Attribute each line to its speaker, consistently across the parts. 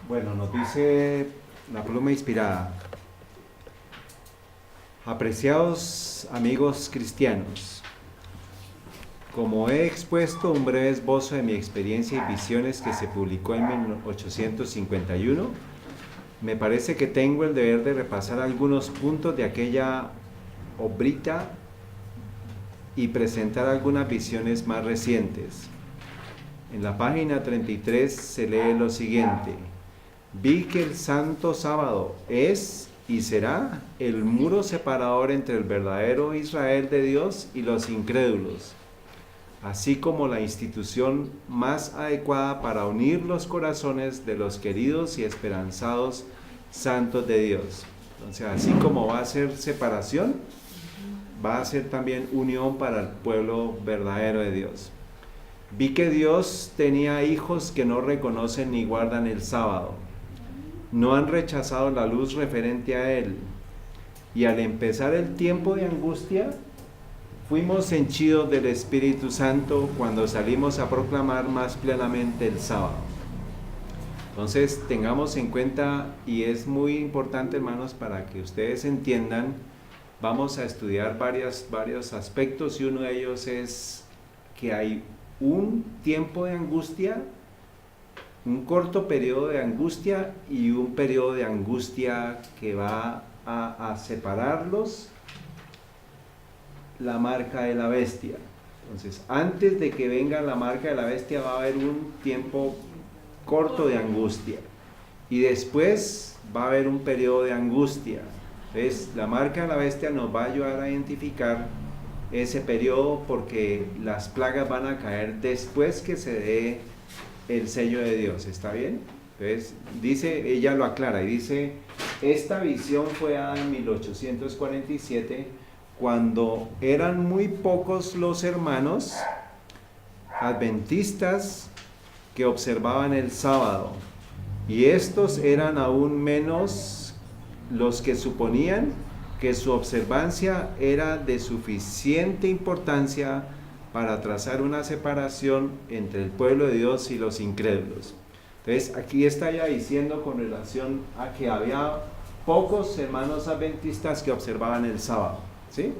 Speaker 1: Bueno, nos dice la pluma inspirada. Apreciados amigos cristianos, como he expuesto un breve esbozo de mi experiencia y visiones que se publicó en 1851, me parece que tengo el deber de repasar algunos puntos de aquella obrita y presentar algunas visiones más recientes. En la página 33 se lee lo siguiente: vi que el santo sábado es y será el muro separador entre el verdadero Israel de Dios y los incrédulos, así como la institución más adecuada para unir los corazones de los queridos y esperanzados santos de Dios. Entonces, así como va a ser separación, va a ser también unión para el pueblo verdadero de Dios. Vi que Dios tenía hijos que no reconocen ni guardan el sábado. No han rechazado la luz referente a Él. Y al empezar el tiempo de angustia, fuimos henchidos del Espíritu Santo cuando salimos a proclamar más plenamente el sábado. Entonces, tengamos en cuenta, y es muy importante, hermanos, para que ustedes entiendan, vamos a estudiar varios aspectos, y uno de ellos es que hay un tiempo de angustia, un corto periodo de angustia y un periodo de angustia que va a separarlos, la marca de la bestia. Entonces, antes de que venga la marca de la bestia va a haber un tiempo corto de angustia y después va a haber un periodo de angustia. Entonces, la marca de la bestia nos va a ayudar a identificar ese periodo, porque las plagas van a caer después que se dé el sello de Dios. ¿Está bien? Entonces, dice, ella lo aclara y dice: esta visión fue dada en 1847, cuando eran muy pocos los hermanos adventistas que observaban el sábado, y estos eran aún menos los que suponían que su observancia era de suficiente importancia para trazar una separación entre el pueblo de Dios y los incrédulos. Entonces, aquí está ya diciendo con relación a que había pocos hermanos adventistas que observaban el sábado, ¿sí?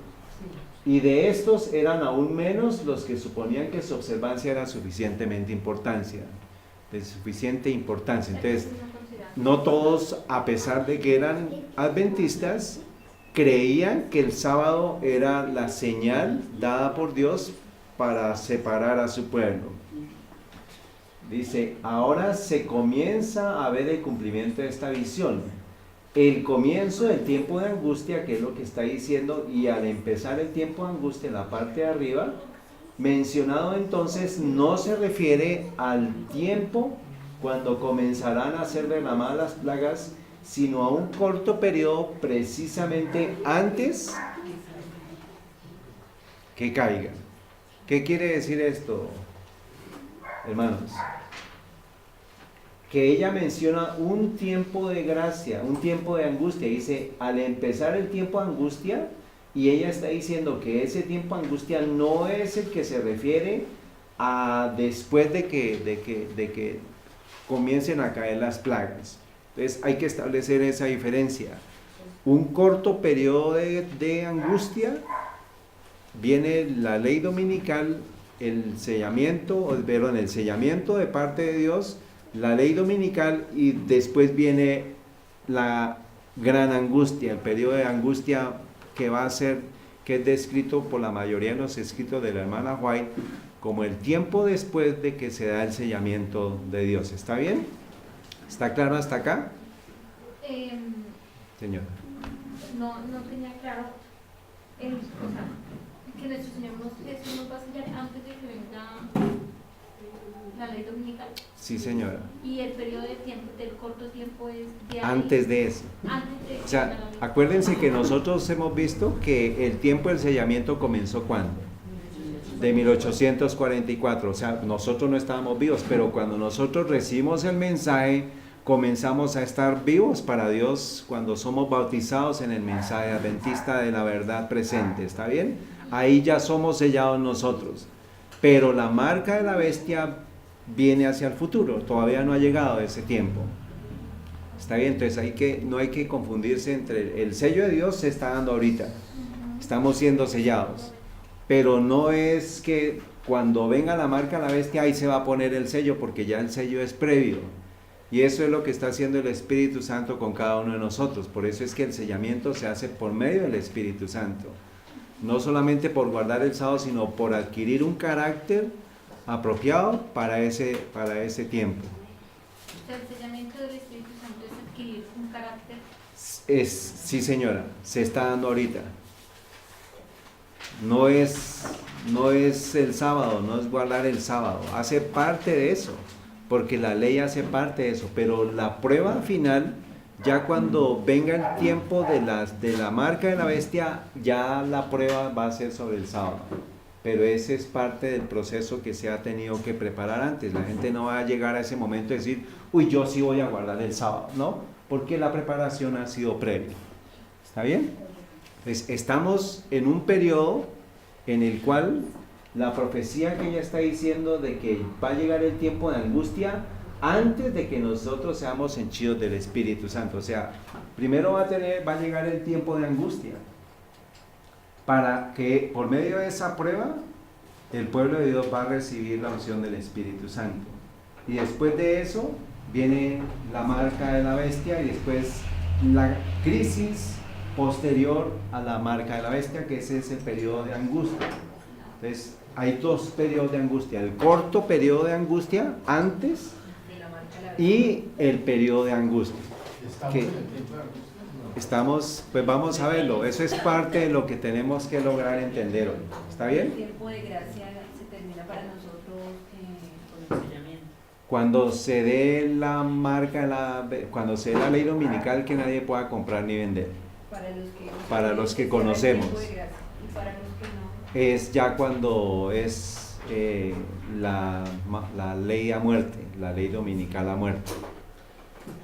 Speaker 1: Y de estos eran aún menos los que suponían que su observancia era de suficiente importancia. Entonces, no todos, a pesar de que eran adventistas, creían que el sábado era la señal dada por Dios para separar a su pueblo. Dice: ahora se comienza a ver el cumplimiento de esta visión, el comienzo del tiempo de angustia, que es lo que está diciendo. Y al empezar el tiempo de angustia en la parte de arriba, mencionado entonces, no se refiere al tiempo cuando comenzarán a ser derramadas las plagas, sino a un corto periodo precisamente antes que caigan. ¿Qué quiere decir esto, hermanos? Que ella menciona un tiempo de gracia, un tiempo de angustia. Dice, al empezar el tiempo de angustia, y ella está diciendo que ese tiempo de angustia no es el que se refiere a después de que comiencen a caer las plagas. Entonces hay que establecer esa diferencia. Un corto periodo de angustia, viene la ley dominical, el sellamiento de parte de Dios, la ley dominical, y después viene la gran angustia, el periodo de angustia que va a ser, que es descrito por la mayoría de los escritos de la hermana White como el tiempo después de que se da el sellamiento de Dios. ¿Está bien? ¿Está claro hasta acá? Señora.
Speaker 2: No tenía claro que nuestro Señor Jesús nos va a sellar antes de que venga la ley dominical.
Speaker 1: Sí, señora.
Speaker 2: Y el periodo de tiempo, del corto tiempo, es de
Speaker 1: antes de eso. O sea, acuérdense que nosotros hemos visto que el tiempo del sellamiento comenzó ¿cuándo? De 1844. O sea, nosotros no estábamos vivos, pero cuando nosotros recibimos el mensaje, comenzamos a estar vivos para Dios cuando somos bautizados en el mensaje adventista de la verdad presente. ¿Está bien? Ahí ya somos sellados nosotros. pero la marca de la bestia viene hacia el futuro, todavía no ha llegado ese tiempo. Está bien, entonces no hay que confundirse entre el sello de Dios se está dando ahorita, estamos siendo sellados, pero no es que cuando venga la marca de la bestia ahí se va a poner el sello, porque ya el sello es previo, y eso es lo que está haciendo el Espíritu Santo con cada uno de nosotros. Por eso es que el sellamiento se hace por medio del Espíritu Santo, no solamente por guardar el sábado, sino por adquirir un carácter apropiado para ese tiempo.
Speaker 2: El sellamiento del Espíritu Santo es adquirir un carácter.
Speaker 1: Sí, señora, se está dando ahorita. No es el sábado, no es guardar el sábado, hace parte de eso, porque la ley hace parte de eso, pero la prueba final, ya cuando venga el tiempo de la marca de la bestia, ya la prueba va a ser sobre el sábado. Pero ese es parte del proceso que se ha tenido que preparar antes. La gente no va a llegar a ese momento y decir, uy, yo sí voy a guardar el sábado, ¿no? Porque la preparación ha sido previa. ¿Está bien? Entonces, estamos en un periodo en el cual la profecía que ella está diciendo de que va a llegar el tiempo de angustia antes de que nosotros seamos henchidos del Espíritu Santo. O sea, primero va a llegar el tiempo de angustia, para que por medio de esa prueba el pueblo de Dios va a recibir la unción del Espíritu Santo, y después de eso viene la marca de la bestia, y después la crisis posterior a la marca de la bestia, que es ese periodo de angustia. Entonces hay dos periodos de angustia: el corto periodo de angustia antes y el periodo de angustia. Estamos, pues vamos a verlo. Eso es parte de lo que tenemos que lograr entender hoy. ¿Está bien?
Speaker 3: El tiempo de gracia se termina para nosotros con el sellamiento.
Speaker 1: Cuando se dé la marca, cuando se dé la ley dominical, que nadie pueda comprar ni vender. Para los que conocemos.
Speaker 3: Y para los que no.
Speaker 1: Es ya cuando es la ley a muerte, la ley dominical a muerte.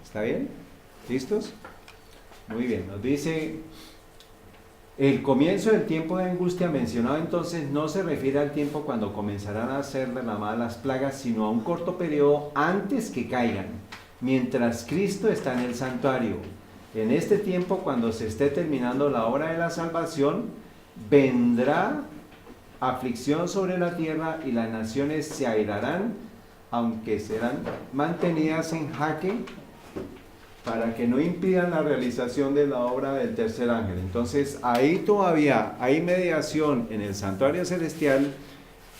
Speaker 1: ¿Está bien? ¿Listos? Muy bien, nos dice: el comienzo del tiempo de angustia mencionado entonces no se refiere al tiempo cuando comenzarán a ser derramadas las plagas, sino a un corto periodo antes que caigan, mientras Cristo está en el santuario. En este tiempo, cuando se esté terminando la obra de la salvación, vendrá aflicción sobre la tierra y las naciones se airarán, aunque serán mantenidas en jaque para que no impidan la realización de la obra del tercer ángel. Entonces ahí todavía hay mediación en el santuario celestial,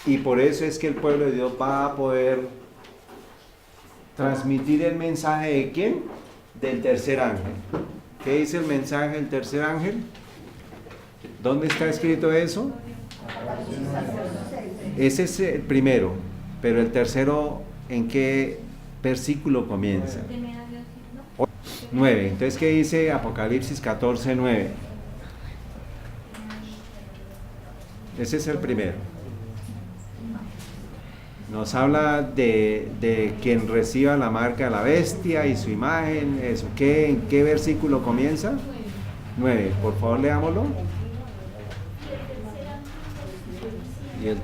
Speaker 1: y por eso es que el pueblo de Dios va a poder transmitir el mensaje de ¿quién? Del tercer ángel. ¿Qué dice el mensaje del tercer ángel? ¿Dónde está escrito eso? Ese es el primero, pero el tercero, ¿en qué versículo comienza? 9. Entonces, ¿qué dice Apocalipsis 14, 9? Ese es el primero. Nos habla de quien reciba la marca de la bestia y su imagen. Eso. ¿En qué versículo comienza? 9. Por favor, leámoslo. Y el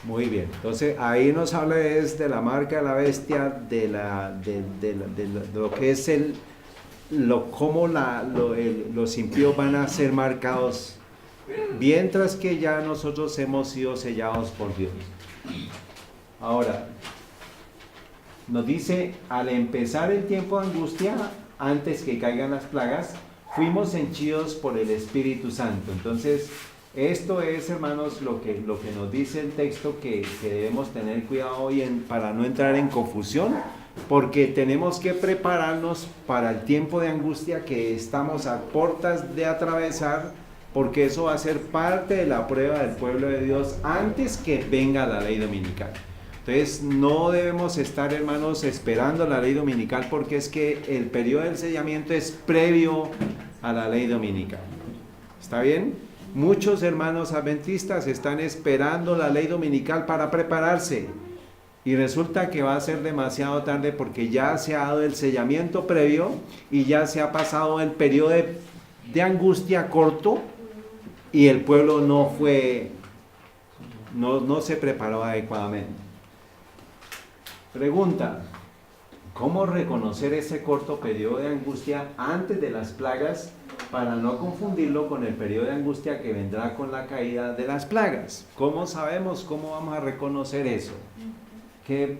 Speaker 1: Muy bien, entonces ahí nos habla de la marca de la bestia, de lo que es cómo los impíos van a ser marcados, mientras que ya nosotros hemos sido sellados por Dios. Ahora, nos dice: al empezar el tiempo de angustia, antes que caigan las plagas, fuimos henchidos por el Espíritu Santo. Entonces, esto es, hermanos, lo que nos dice el texto, que debemos tener cuidado hoy para no entrar en confusión, porque tenemos que prepararnos para el tiempo de angustia que estamos a puertas de atravesar, porque eso va a ser parte de la prueba del pueblo de Dios antes que venga la ley dominical. Entonces no debemos estar, hermanos, esperando la ley dominical, porque es que el periodo del sellamiento es previo a la ley dominical. ¿Está bien? Muchos hermanos adventistas están esperando la ley dominical para prepararse. Y resulta que va a ser demasiado tarde porque ya se ha dado el sellamiento previo y ya se ha pasado el periodo de angustia corto y el pueblo no se preparó adecuadamente. Pregunta: ¿cómo reconocer ese corto periodo de angustia antes de las plagas para no confundirlo con el periodo de angustia que vendrá con la caída de las plagas? ¿Cómo sabemos, cómo vamos a reconocer eso? ¿Qué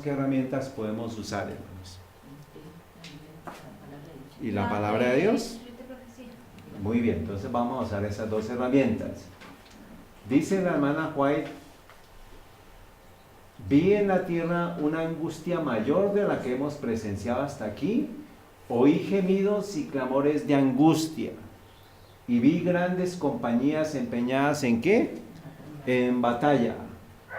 Speaker 1: herramientas podemos usar, hermanos? ¿Y la palabra de Dios? Muy bien, entonces vamos a usar esas dos herramientas. Dice la hermana White: vi en la tierra una angustia mayor de la que hemos presenciado hasta aquí. Oí gemidos y clamores de angustia. Y vi grandes compañías empeñadas ¿en qué? En batalla.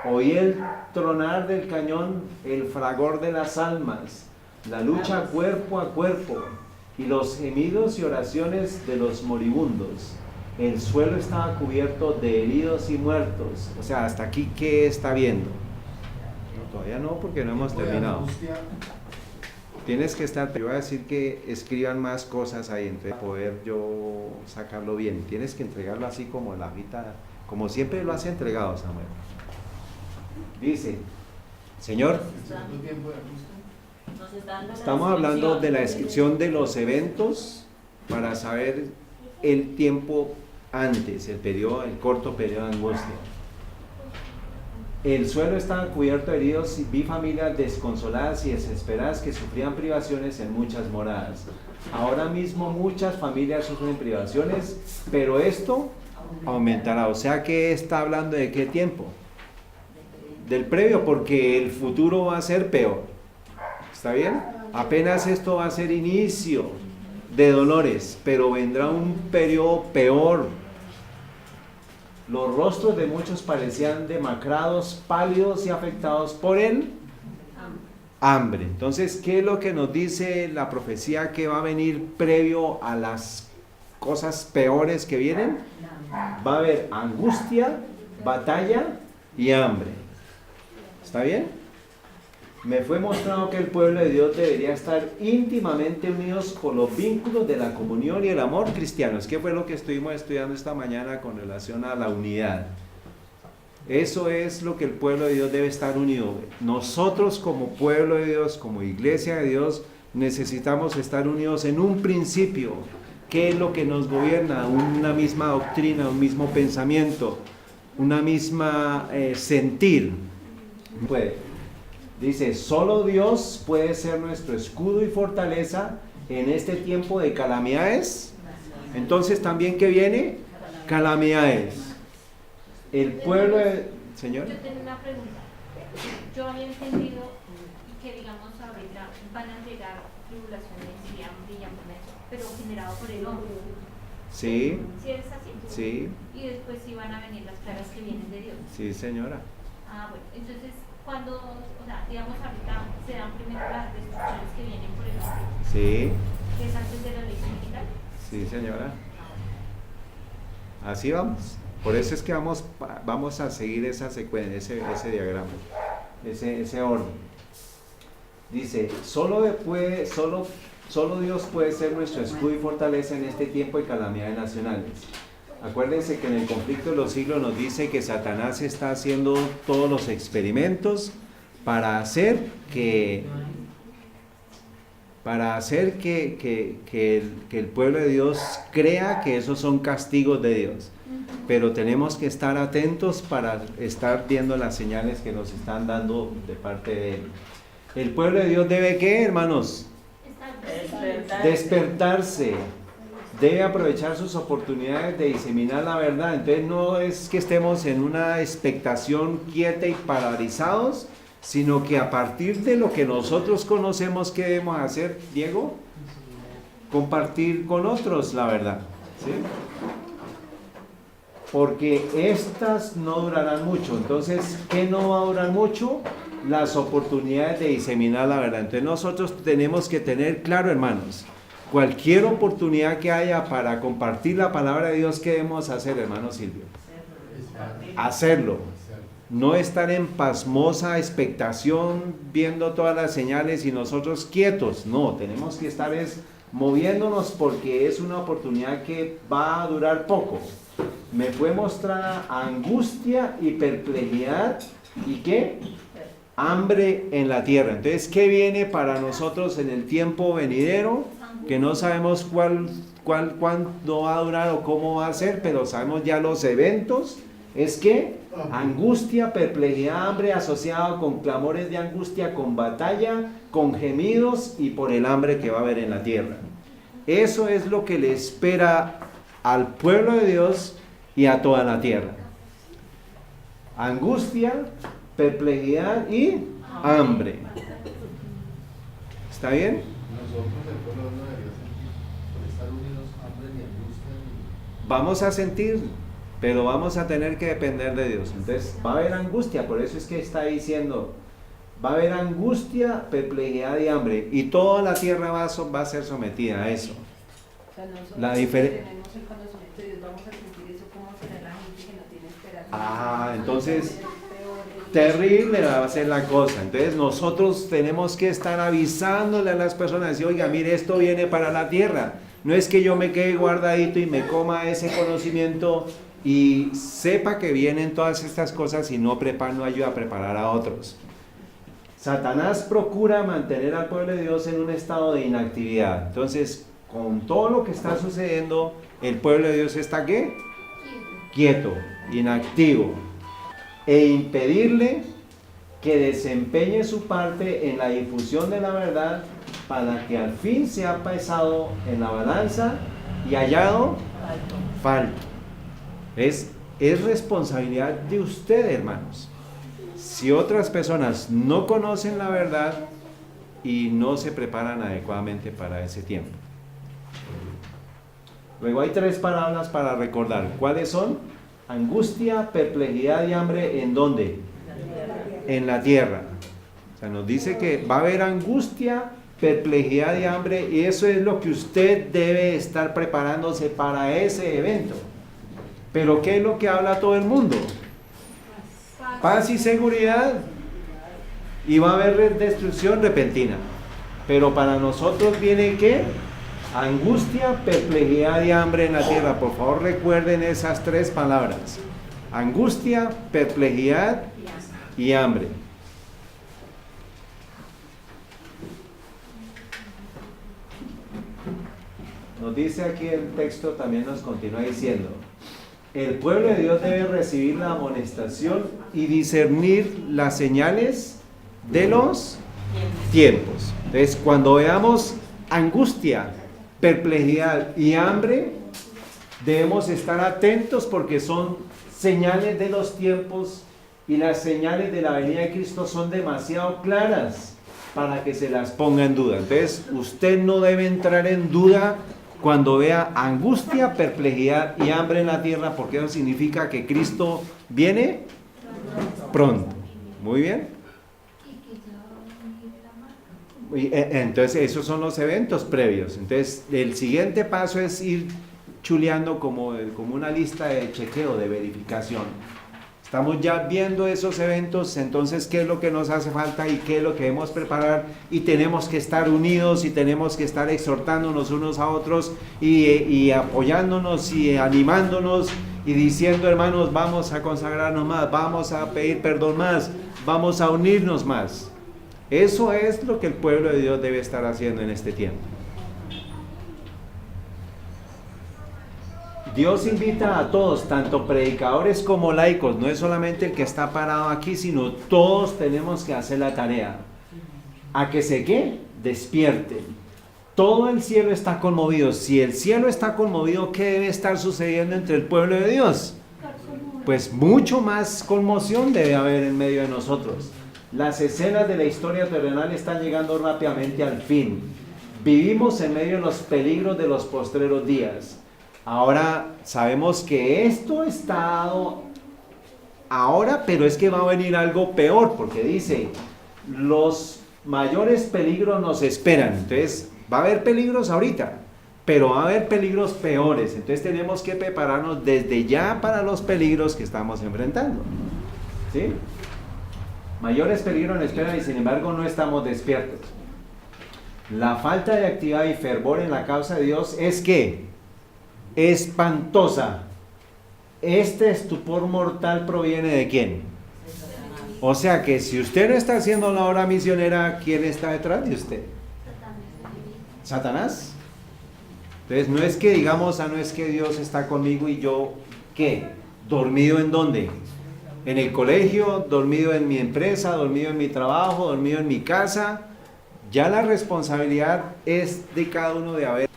Speaker 1: Oí el tronar del cañón, el fragor de las almas, la lucha cuerpo a cuerpo, y los gemidos y oraciones de los moribundos. El suelo estaba cubierto de heridos y muertos. O sea, hasta aquí, ¿qué está viendo? No, todavía no, porque no hemos terminado. Tienes que estar, te voy a decir que escriban más cosas ahí, entre poder yo sacarlo bien. Tienes que entregarlo así como la hojita, como siempre lo has entregado, Samuel. Dice: Señor, estamos hablando de la descripción de los eventos para saber el tiempo antes, el corto periodo de angustia. El suelo estaba cubierto de heridos y vi familias desconsoladas y desesperadas que sufrían privaciones en muchas moradas. Ahora mismo muchas familias sufren privaciones, pero esto aumentará. O sea que está hablando de qué tiempo. Del previo, porque el futuro va a ser peor. ¿Está bien? Apenas esto va a ser inicio de dolores, pero vendrá un periodo peor. Los rostros de muchos parecían demacrados, pálidos y afectados por el hambre. Entonces, ¿qué es lo que nos dice la profecía que va a venir previo a las cosas peores que vienen? Va a haber angustia, batalla y hambre. ¿Está bien? Me fue mostrado que el pueblo de Dios debería estar íntimamente unidos por los vínculos de la comunión y el amor cristianos. ¿Qué fue lo que estuvimos estudiando esta mañana con relación a la unidad? Eso es lo que el pueblo de Dios debe estar unido. Nosotros como pueblo de Dios, como iglesia de Dios, necesitamos estar unidos en un principio. ¿Qué es lo que nos gobierna? Una misma doctrina, un mismo pensamiento, una misma sentir. Dice: solo Dios puede ser nuestro escudo y fortaleza en este tiempo de calamidades. Entonces, ¿también qué viene? Calamidades. El pueblo de... Señor.
Speaker 2: Yo tengo una pregunta. Yo había entendido que, digamos, ahorita van a llegar tribulaciones y hambre y hambruna, pero generado por el hombre.
Speaker 1: Sí.
Speaker 2: ¿Sí es así?
Speaker 1: Sí.
Speaker 2: Y después sí van a venir las plagas que vienen de Dios.
Speaker 1: Sí, señora.
Speaker 2: Ah, bueno. Entonces, cuando, o sea, digamos, ahorita se dan primero las destrucciones que vienen por el hombre.
Speaker 1: Sí.
Speaker 2: Que es antes de la ley digital.
Speaker 1: Sí, señora. Así vamos. Por eso es que vamos a seguir esa secuencia, ese diagrama, ese orden. Dice: solo Dios puede ser nuestro escudo y fortaleza en este tiempo de calamidades nacionales. Acuérdense que en el conflicto de los siglos nos dice que Satanás está haciendo todos los experimentos para hacer que el pueblo de Dios crea que esos son castigos de Dios. Pero tenemos que estar atentos para estar viendo las señales que nos están dando de parte de Él. ¿El pueblo de Dios debe qué, hermanos? Despertarse. Debe aprovechar sus oportunidades de diseminar la verdad. Entonces no es que estemos en una expectación quieta y paralizados, sino que a partir de lo que nosotros conocemos, ¿qué debemos hacer, Diego? Compartir con otros la verdad, ¿sí? Porque estas no durarán mucho. Entonces, ¿qué no va a durar mucho? Las oportunidades de diseminar la verdad. Entonces nosotros tenemos que tener claro, hermanos, cualquier oportunidad que haya para compartir la palabra de Dios, ¿qué debemos hacer, hermano Silvio? Hacerlo. No estar en pasmosa expectación viendo todas las señales y nosotros quietos. No, tenemos que estar moviéndonos porque es una oportunidad que va a durar poco. Me fue mostrada angustia y perplejidad y ¿qué? Hambre en la tierra. Entonces, ¿qué viene para nosotros en el tiempo venidero? Que no sabemos cuándo va a durar o cómo va a ser, pero sabemos ya los eventos. Es que angustia, perplejidad, hambre asociado con clamores de angustia, con batalla, con gemidos y por el hambre que va a haber en la tierra. Eso es lo que le espera al pueblo de Dios y a toda la tierra. Angustia, perplejidad y hambre. ¿Está bien?
Speaker 4: Nosotros, el pueblo, no debería sentir por estar unidos hambre ni angustia.
Speaker 1: Vamos a sentir, pero vamos a tener que depender de Dios. Entonces va a haber angustia, por eso es que está diciendo, va a haber angustia, perplejidad y hambre, y toda la tierra va a ser sometida a eso.
Speaker 3: O sea, nosotros
Speaker 1: La
Speaker 3: que
Speaker 1: diferencia.
Speaker 3: tenemos el conocimiento de Dios, vamos a sentir eso como será la gente que no tiene esperanza.
Speaker 1: Entonces terrible va a ser la cosa. Entonces nosotros tenemos que estar avisándole a las personas, y oiga, mire, esto viene para la tierra. No es que yo me quede guardadito y me coma ese conocimiento y sepa que vienen todas estas cosas y no ayuda a preparar a otros. Satanás procura mantener al pueblo de Dios en un estado de inactividad. Entonces, con todo lo que está sucediendo, el pueblo de Dios está ¿qué? Quieto, inactivo, e impedirle que desempeñe su parte en la difusión de la verdad para que al fin sea pesado en la balanza y hallado falto. Es responsabilidad de ustedes, hermanos. Si otras personas no conocen la verdad y no se preparan adecuadamente para ese tiempo. Luego hay 3 palabras para recordar. ¿Cuáles son? Angustia, perplejidad y hambre. ¿En dónde? En la tierra. O sea, nos dice que va a haber angustia, perplejidad y hambre, y eso es lo que usted debe estar preparándose para ese evento. Pero ¿qué es lo que habla todo el mundo? Paz y seguridad, y va a haber destrucción repentina. Pero para nosotros viene ¿qué? Angustia, perplejidad y hambre en la tierra. Por favor, recuerden esas 3 palabras: angustia, perplejidad y hambre. Nos dice aquí el texto, también nos continúa diciendo: el pueblo de Dios debe recibir la amonestación y discernir las señales de los tiempos. Entonces, cuando veamos angustia, perplejidad y hambre, debemos estar atentos porque son señales de los tiempos, y las señales de la venida de Cristo son demasiado claras para que se las ponga en duda. Entonces, usted no debe entrar en duda cuando vea angustia, perplejidad y hambre en la tierra, porque eso significa que Cristo viene pronto. Muy bien. Entonces esos son los eventos previos. Entonces el siguiente paso es ir chuleando como una lista de chequeo, de verificación. Estamos ya viendo esos eventos, entonces ¿qué es lo que nos hace falta y qué es lo que debemos preparar? Y tenemos que estar unidos y tenemos que estar exhortándonos unos a otros y apoyándonos y animándonos y diciendo: hermanos, vamos a consagrarnos más, vamos a pedir perdón más, vamos a unirnos más. Eso es lo que el pueblo de Dios debe estar haciendo en este tiempo. Dios invita a todos, tanto predicadores como laicos. No es solamente el que está parado aquí, sino todos tenemos que hacer la tarea. A que se ¿qué? Despierten. Todo el cielo está conmovido. Si el cielo está conmovido, ¿qué debe estar sucediendo entre el pueblo de Dios? Pues mucho más conmoción debe haber en medio de nosotros. Las escenas de la historia terrenal están llegando rápidamente al fin. Vivimos en medio de los peligros de los postreros días. Ahora sabemos que esto está dado ahora, pero es que va a venir algo peor, porque dice: los mayores peligros nos esperan. Entonces, Va a haber peligros ahorita, pero va a haber peligros peores. Entonces tenemos que prepararnos desde ya para los peligros que estamos enfrentando. ¿Sí? Mayores peligros nos esperan y sin embargo no estamos despiertos. La falta de actividad y fervor en la causa de Dios es que espantosa. Este estupor mortal proviene ¿de quién? O sea que si usted no está haciendo la obra misionera, ¿quién está detrás de usted? ¿Satanás? Entonces no es que digamos, no es que Dios está conmigo y yo, ¿qué? ¿Dormido en dónde? En el colegio, dormido en mi empresa, dormido en mi trabajo, dormido en mi casa. Ya la responsabilidad es de cada uno de haber,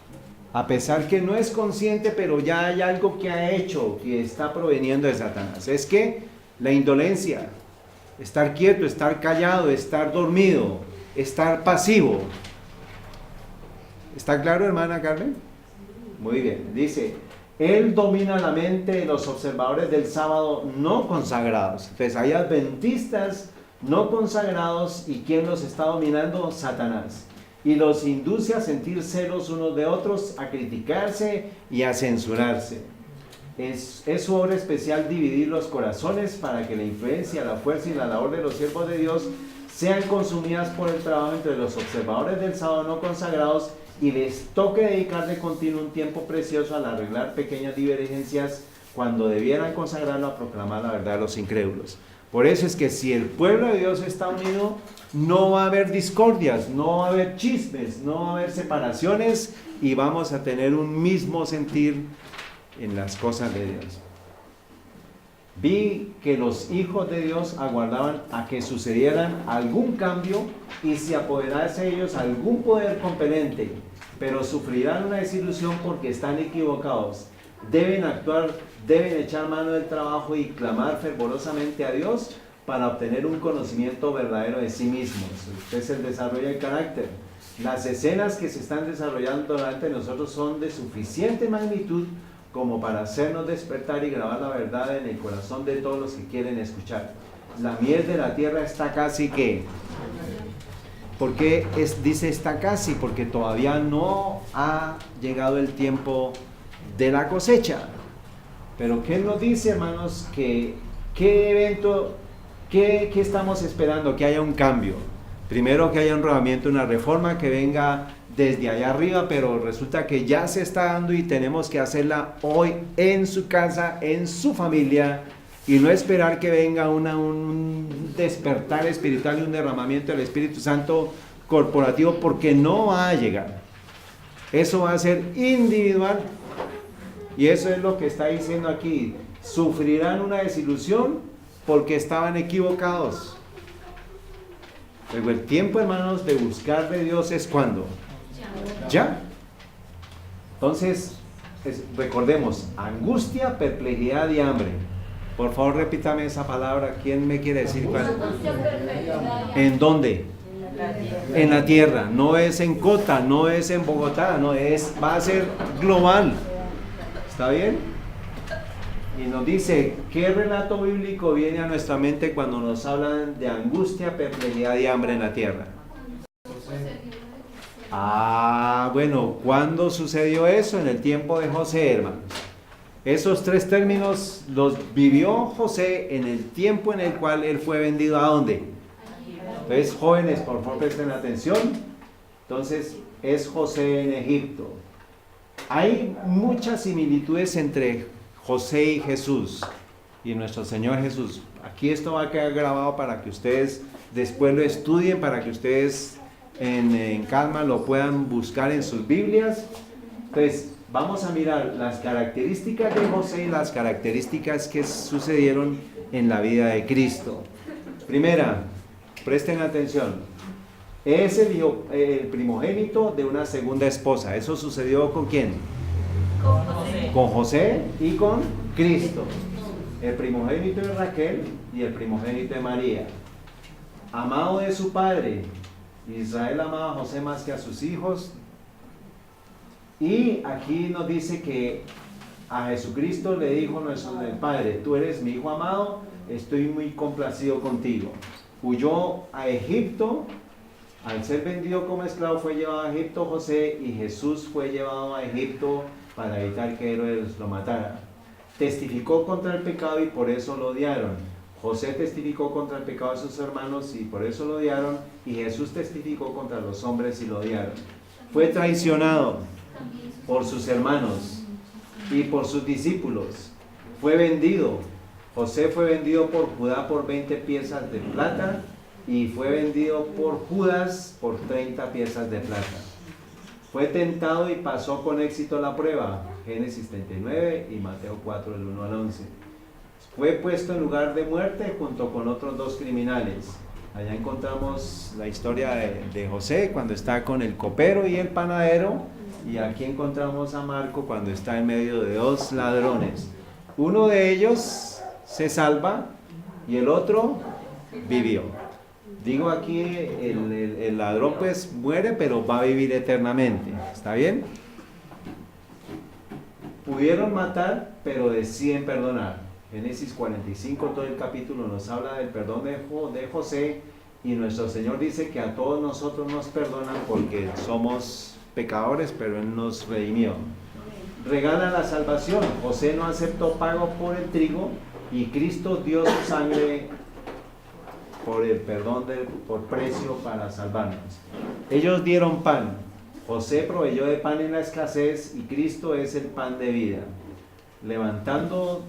Speaker 1: a pesar que no es consciente, pero ya hay algo que ha hecho que está proveniendo de Satanás. Es que la indolencia, estar quieto, estar callado, estar dormido, estar pasivo. ¿Está claro, hermana Carmen? Muy bien, dice, Él domina la mente de los observadores del sábado no consagrados. Entonces hay adventistas no consagrados, ¿y quién los está dominando? Satanás. Y los induce a sentir celos unos de otros, a criticarse y a censurarse. Es su obra especial dividir los corazones para que la influencia, la fuerza y la labor de los siervos de Dios sean consumidas por el trabajo entre los observadores del sábado no consagrados y les toque dedicar de continuo un tiempo precioso al arreglar pequeñas divergencias cuando debieran consagrarlo a proclamar la verdad a los incrédulos. Por eso es que si el pueblo de Dios está unido, no va a haber discordias, no va a haber chismes, no va a haber separaciones y vamos a tener un mismo sentir en las cosas de Dios. Vi que los hijos de Dios aguardaban a que sucedieran algún cambio y se apoderase de ellos algún poder compelente, pero sufrirán una desilusión porque están equivocados. Deben actuar, deben echar mano del trabajo y clamar fervorosamente a Dios para obtener un conocimiento verdadero de sí mismos. Este es el desarrollo del carácter. Las escenas que se están desarrollando delante de nosotros son de suficiente magnitud como para hacernos despertar y grabar la verdad en el corazón de todos los que quieren escuchar. La miel de la tierra está casi que... ¿Por qué dice está casi? Porque todavía no ha llegado el tiempo de la cosecha. Pero ¿qué nos dice, hermanos? ¿Qué evento, qué estamos esperando? Que haya un cambio. Primero que haya un rodamiento, una reforma que venga desde allá arriba, pero resulta que ya se está dando y tenemos que hacerla hoy en su casa, en su familia, y no esperar que venga un despertar espiritual y un derramamiento del Espíritu Santo corporativo, porque no va a llegar. Eso va a ser individual, y eso es lo que está diciendo aquí. Sufrirán una desilusión porque estaban equivocados. Luego el tiempo, hermanos, de buscar de Dios es ¿cuándo? Ya. Entonces, recordemos, angustia, perplejidad y hambre. Por favor, repítame esa palabra. ¿Quién me quiere decir cuál? ¿En dónde? En la tierra. No es en Cota, no es en Bogotá, no es, va a ser global. ¿Está bien? Y nos dice, ¿qué relato bíblico viene a nuestra mente cuando nos hablan de angustia, perplejidad y hambre en la tierra? Bueno, ¿cuándo sucedió eso? En el tiempo de José, hermanos. Esos tres términos los vivió José en el tiempo en el cual él fue vendido. ¿A dónde? Entonces, jóvenes, por favor, presten atención. Entonces, es José en Egipto. Hay muchas similitudes entre José y Jesús y nuestro Señor Jesús. Aquí esto va a quedar grabado para que ustedes después lo estudien, para que ustedes en calma lo puedan buscar en sus Biblias. Entonces, vamos a mirar las características de José y las características que sucedieron en la vida de Cristo. Primera, presten atención, es el primogénito de una segunda esposa. ¿Eso sucedió con quién? Con José y con Cristo. El primogénito de Raquel y el primogénito de María. Amado de su padre. Israel amaba a José más que a sus hijos. Y aquí nos dice que a Jesucristo le dijo nuestro Padre: tú eres mi hijo amado, estoy muy complacido contigo. Huyó a Egipto Al ser vendido como esclavo fue llevado a Egipto José, y Jesús fue llevado a Egipto para evitar que Herodes lo matara. Testificó contra el pecado y por eso lo odiaron. José testificó contra el pecado de sus hermanos y por eso lo odiaron, y Jesús testificó contra los hombres y lo odiaron. Fue traicionado por sus hermanos y por sus discípulos. Fue vendido. José fue vendido por Judá por 20 piezas de plata y fue vendido por Judas por 30 piezas de plata. Fue tentado y pasó con éxito la prueba. Génesis 39 y Mateo 4, del 1 al 11. Fue puesto en lugar de muerte junto con otros 2 criminales. Allá encontramos la historia de José cuando está con el copero y el panadero, y aquí encontramos a Marco cuando está en medio de 2 ladrones. Uno de ellos se salva y el otro vivió. Digo aquí, el ladrón pues muere, pero va a vivir eternamente. ¿Está bien? Pudieron matar, pero deciden perdonar. Génesis 45, todo el capítulo nos habla del perdón de José, y nuestro Señor dice que a todos nosotros nos perdonan porque somos pecadores, pero Él nos redimió. Regala la salvación. José no aceptó pago por el trigo y Cristo dio su sangre por el perdón, por precio para salvarnos. Ellos dieron pan. José proveyó de pan en la escasez y Cristo es el pan de vida.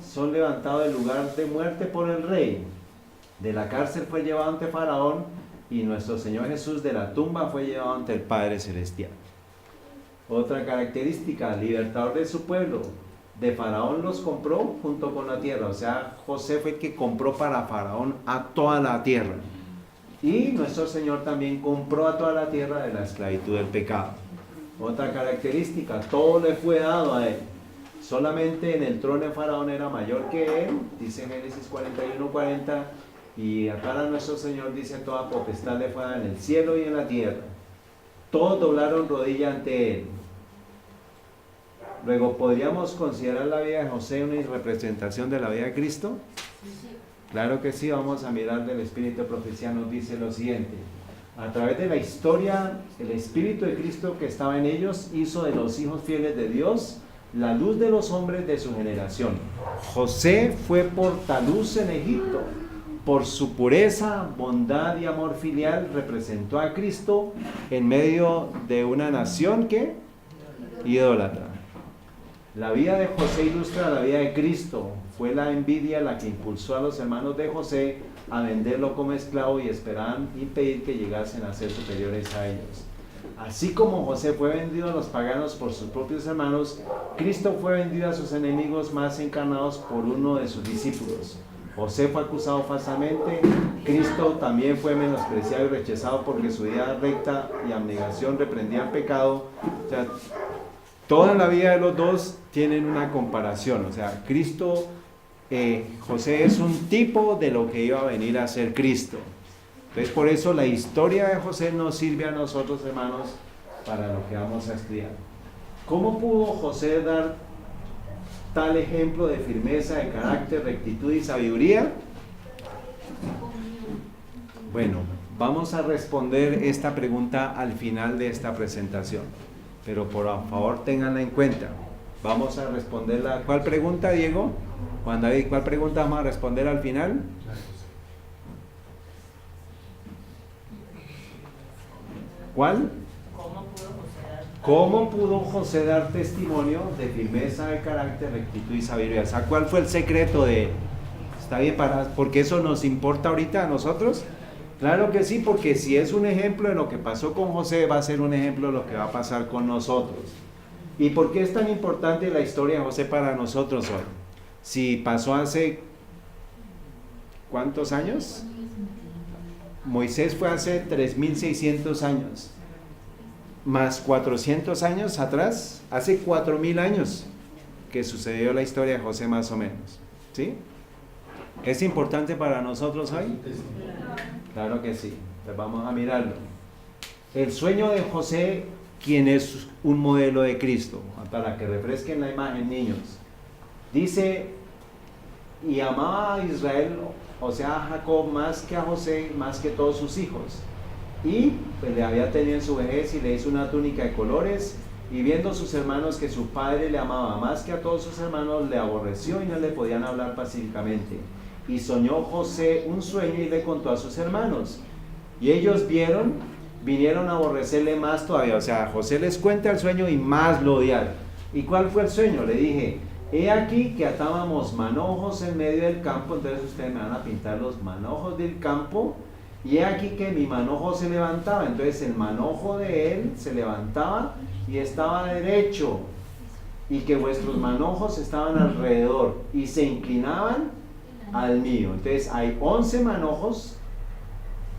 Speaker 1: Son levantados del lugar de muerte por el rey. De la cárcel fue llevado ante Faraón, y nuestro Señor Jesús de la tumba fue llevado ante el Padre Celestial. Otra característica, libertador de su pueblo. De Faraón los compró junto con la tierra. O sea, José fue el que compró para Faraón a toda la tierra. Y nuestro Señor también compró a toda la tierra de la esclavitud del pecado. Otra característica, todo le fue dado a él. Solamente en el trono de Faraón era mayor que él, dice Génesis 41:40, y para nuestro Señor dice: toda potestad le fue dada en el cielo y en la tierra. Todos doblaron rodilla ante él. Luego, ¿podríamos considerar la vida de José una representación de la vida de Cristo? Claro que sí. Vamos a mirar del Espíritu de Profecía. Nos dice lo siguiente: a través de la historia, el Espíritu de Cristo que estaba en ellos hizo de los hijos fieles de Dios la luz de los hombres de su generación. José fue portaluz en Egipto. Por su pureza, bondad y amor filial representó a Cristo en medio de una nación que idólatra. La vida de José ilustra la vida de Cristo. Fue la envidia la que impulsó a los hermanos de José a venderlo como esclavo y esperaban impedir que llegasen a ser superiores a ellos. Así como José fue vendido a los paganos por sus propios hermanos, Cristo fue vendido a sus enemigos más encarnados por uno de sus discípulos. José fue acusado falsamente, Cristo también fue menospreciado y rechazado porque su vida recta y abnegación reprendía el pecado. O sea, toda la vida de los dos tienen una comparación. O sea, José es un tipo de lo que iba a venir a ser Cristo. Entonces, por eso la historia de José nos sirve a nosotros, hermanos, para lo que vamos a estudiar. ¿Cómo pudo José dar tal ejemplo de firmeza, de carácter, rectitud y sabiduría? Bueno, vamos a responder esta pregunta al final de esta presentación, pero por favor ténganla en cuenta. Vamos a responderla. ¿Cuál pregunta, Diego? Juan David, ¿cuál pregunta vamos a responder al final? ¿Cuál? ¿Cómo pudo José dar testimonio de firmeza de carácter, rectitud y sabiduría? O sea, ¿cuál fue el secreto de él? ¿Está bien? ¿Porque eso nos importa ahorita a nosotros? Claro que sí, porque si es un ejemplo de lo que pasó con José, va a ser un ejemplo de lo que va a pasar con nosotros. ¿Y por qué es tan importante la historia de José para nosotros hoy? Si pasó hace ¿cuántos años? Moisés fue hace 3600 años, más 400 años atrás, hace 4000 años que sucedió la historia de José más o menos, ¿sí? ¿Es importante para nosotros hoy? Claro que sí, pues vamos a mirarlo. El sueño de José, quien es un modelo de Cristo, para que refresquen la imagen, niños. Dice: y amaba a Israel, o sea a Jacob, más que a José, más que todos sus hijos. y pues, le había tenido en su vejez y le hizo una túnica de colores, y viendo sus hermanos que su padre le amaba más que a todos sus hermanos, le aborreció y no le podían hablar pacíficamente. Y soñó José un sueño y le contó a sus hermanos, y ellos vinieron a aborrecerle más todavía. O sea, José les cuenta el sueño y más lo odiaron. ¿Y cuál fue el sueño? Le dije, he aquí que atábamos manojos en medio del campo. Entonces ustedes me van a pintar los manojos del campo, y he aquí que mi manojo se levantaba. Entonces el manojo de él se levantaba y estaba derecho, y que vuestros manojos estaban alrededor y se inclinaban al mío. Entonces hay 11 manojos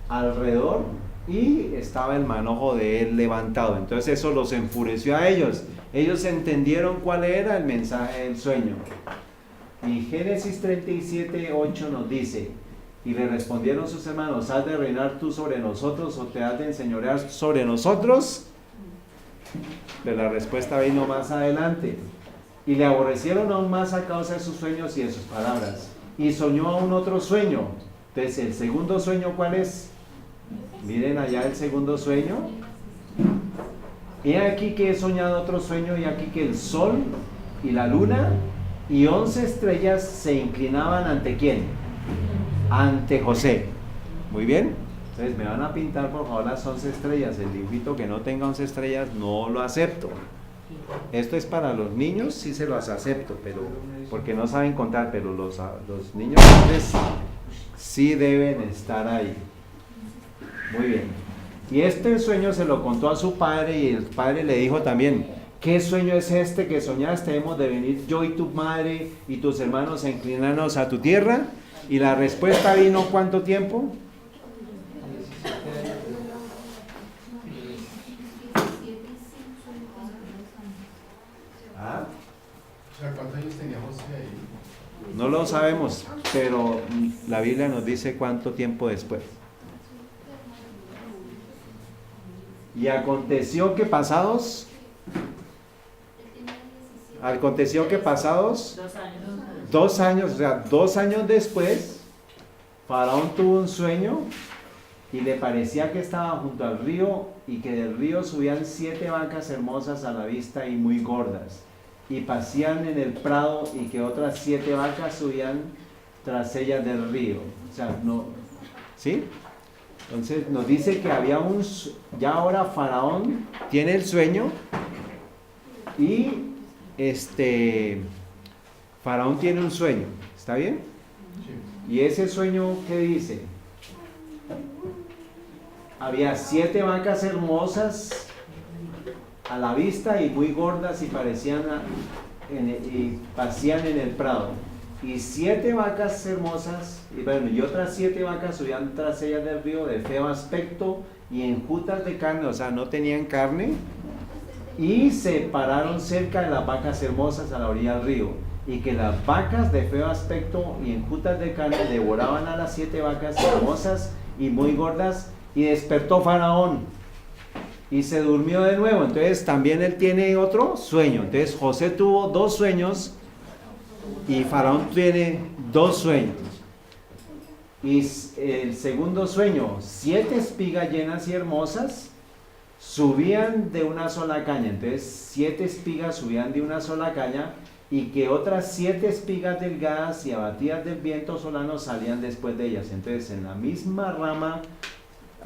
Speaker 1: alrededor y estaba el manojo de él levantado. Entonces eso los enfureció a ellos. Ellos entendieron cuál era el mensaje del sueño. Y Génesis 37:8 nos dice, y le respondieron sus hermanos, ¿has de reinar tú sobre nosotros o te has de enseñorear sobre nosotros? Pero la respuesta vino más adelante. Y le aborrecieron aún más a causa de sus sueños y de sus palabras. Y soñó aún otro sueño. Entonces, ¿el segundo sueño cuál es? Miren allá el segundo sueño. He aquí que he soñado otro sueño, y aquí que el sol y la luna y 11 estrellas se inclinaban ¿ante quién? Ante José. Muy bien. Entonces me van a pintar por favor las 11 estrellas. El dibujito que no tenga 11 estrellas no lo acepto. Esto es para los niños, sí se los acepto, pero porque no saben contar, pero los niños grandes sí deben estar ahí. Muy bien. Y este sueño se lo contó a su padre, y el padre le dijo también, ¿qué sueño es este que soñaste? ¿Hemos de venir yo y tu madre y tus hermanos a inclinarnos a tu tierra? Y la respuesta vino, ¿cuánto tiempo? ¿Ah?
Speaker 4: O sea, ¿cuántos años tenía José ahí?
Speaker 1: No lo sabemos, pero la Biblia nos dice cuánto tiempo después. Y aconteció que pasados 2 años, o sea, 2 años después, Faraón tuvo un sueño y le parecía que estaba junto al río, y que del río subían 7 vacas hermosas a la vista y muy gordas, y pasían en el prado, y que otras 7 vacas subían tras ellas del río. O sea, no, ¿sí? Entonces nos dice que había ya ahora Faraón tiene el sueño, y Faraón tiene un sueño, ¿está bien?
Speaker 4: Sí.
Speaker 1: Y ese sueño, ¿qué dice? Había 7 vacas hermosas a la vista y muy gordas, y y pasían en el prado. Y 7 vacas hermosas, y otras 7 vacas subían tras ellas del río, de feo aspecto y enjutas de carne, o sea, no tenían carne, y se pararon cerca de las vacas hermosas a la orilla del río, y que las vacas de feo aspecto y enjutas de carne devoraban a las 7 vacas hermosas y muy gordas, y despertó Faraón y se durmió de nuevo. Entonces también él tiene otro sueño. Entonces José tuvo 2 sueños y Faraón tiene 2 sueños. Y el segundo sueño, 7 espigas llenas y hermosas subían de una sola caña. Entonces 7 espigas subían de una sola caña, y que otras 7 espigas delgadas y abatidas del viento solano salían después de ellas. Entonces en la misma rama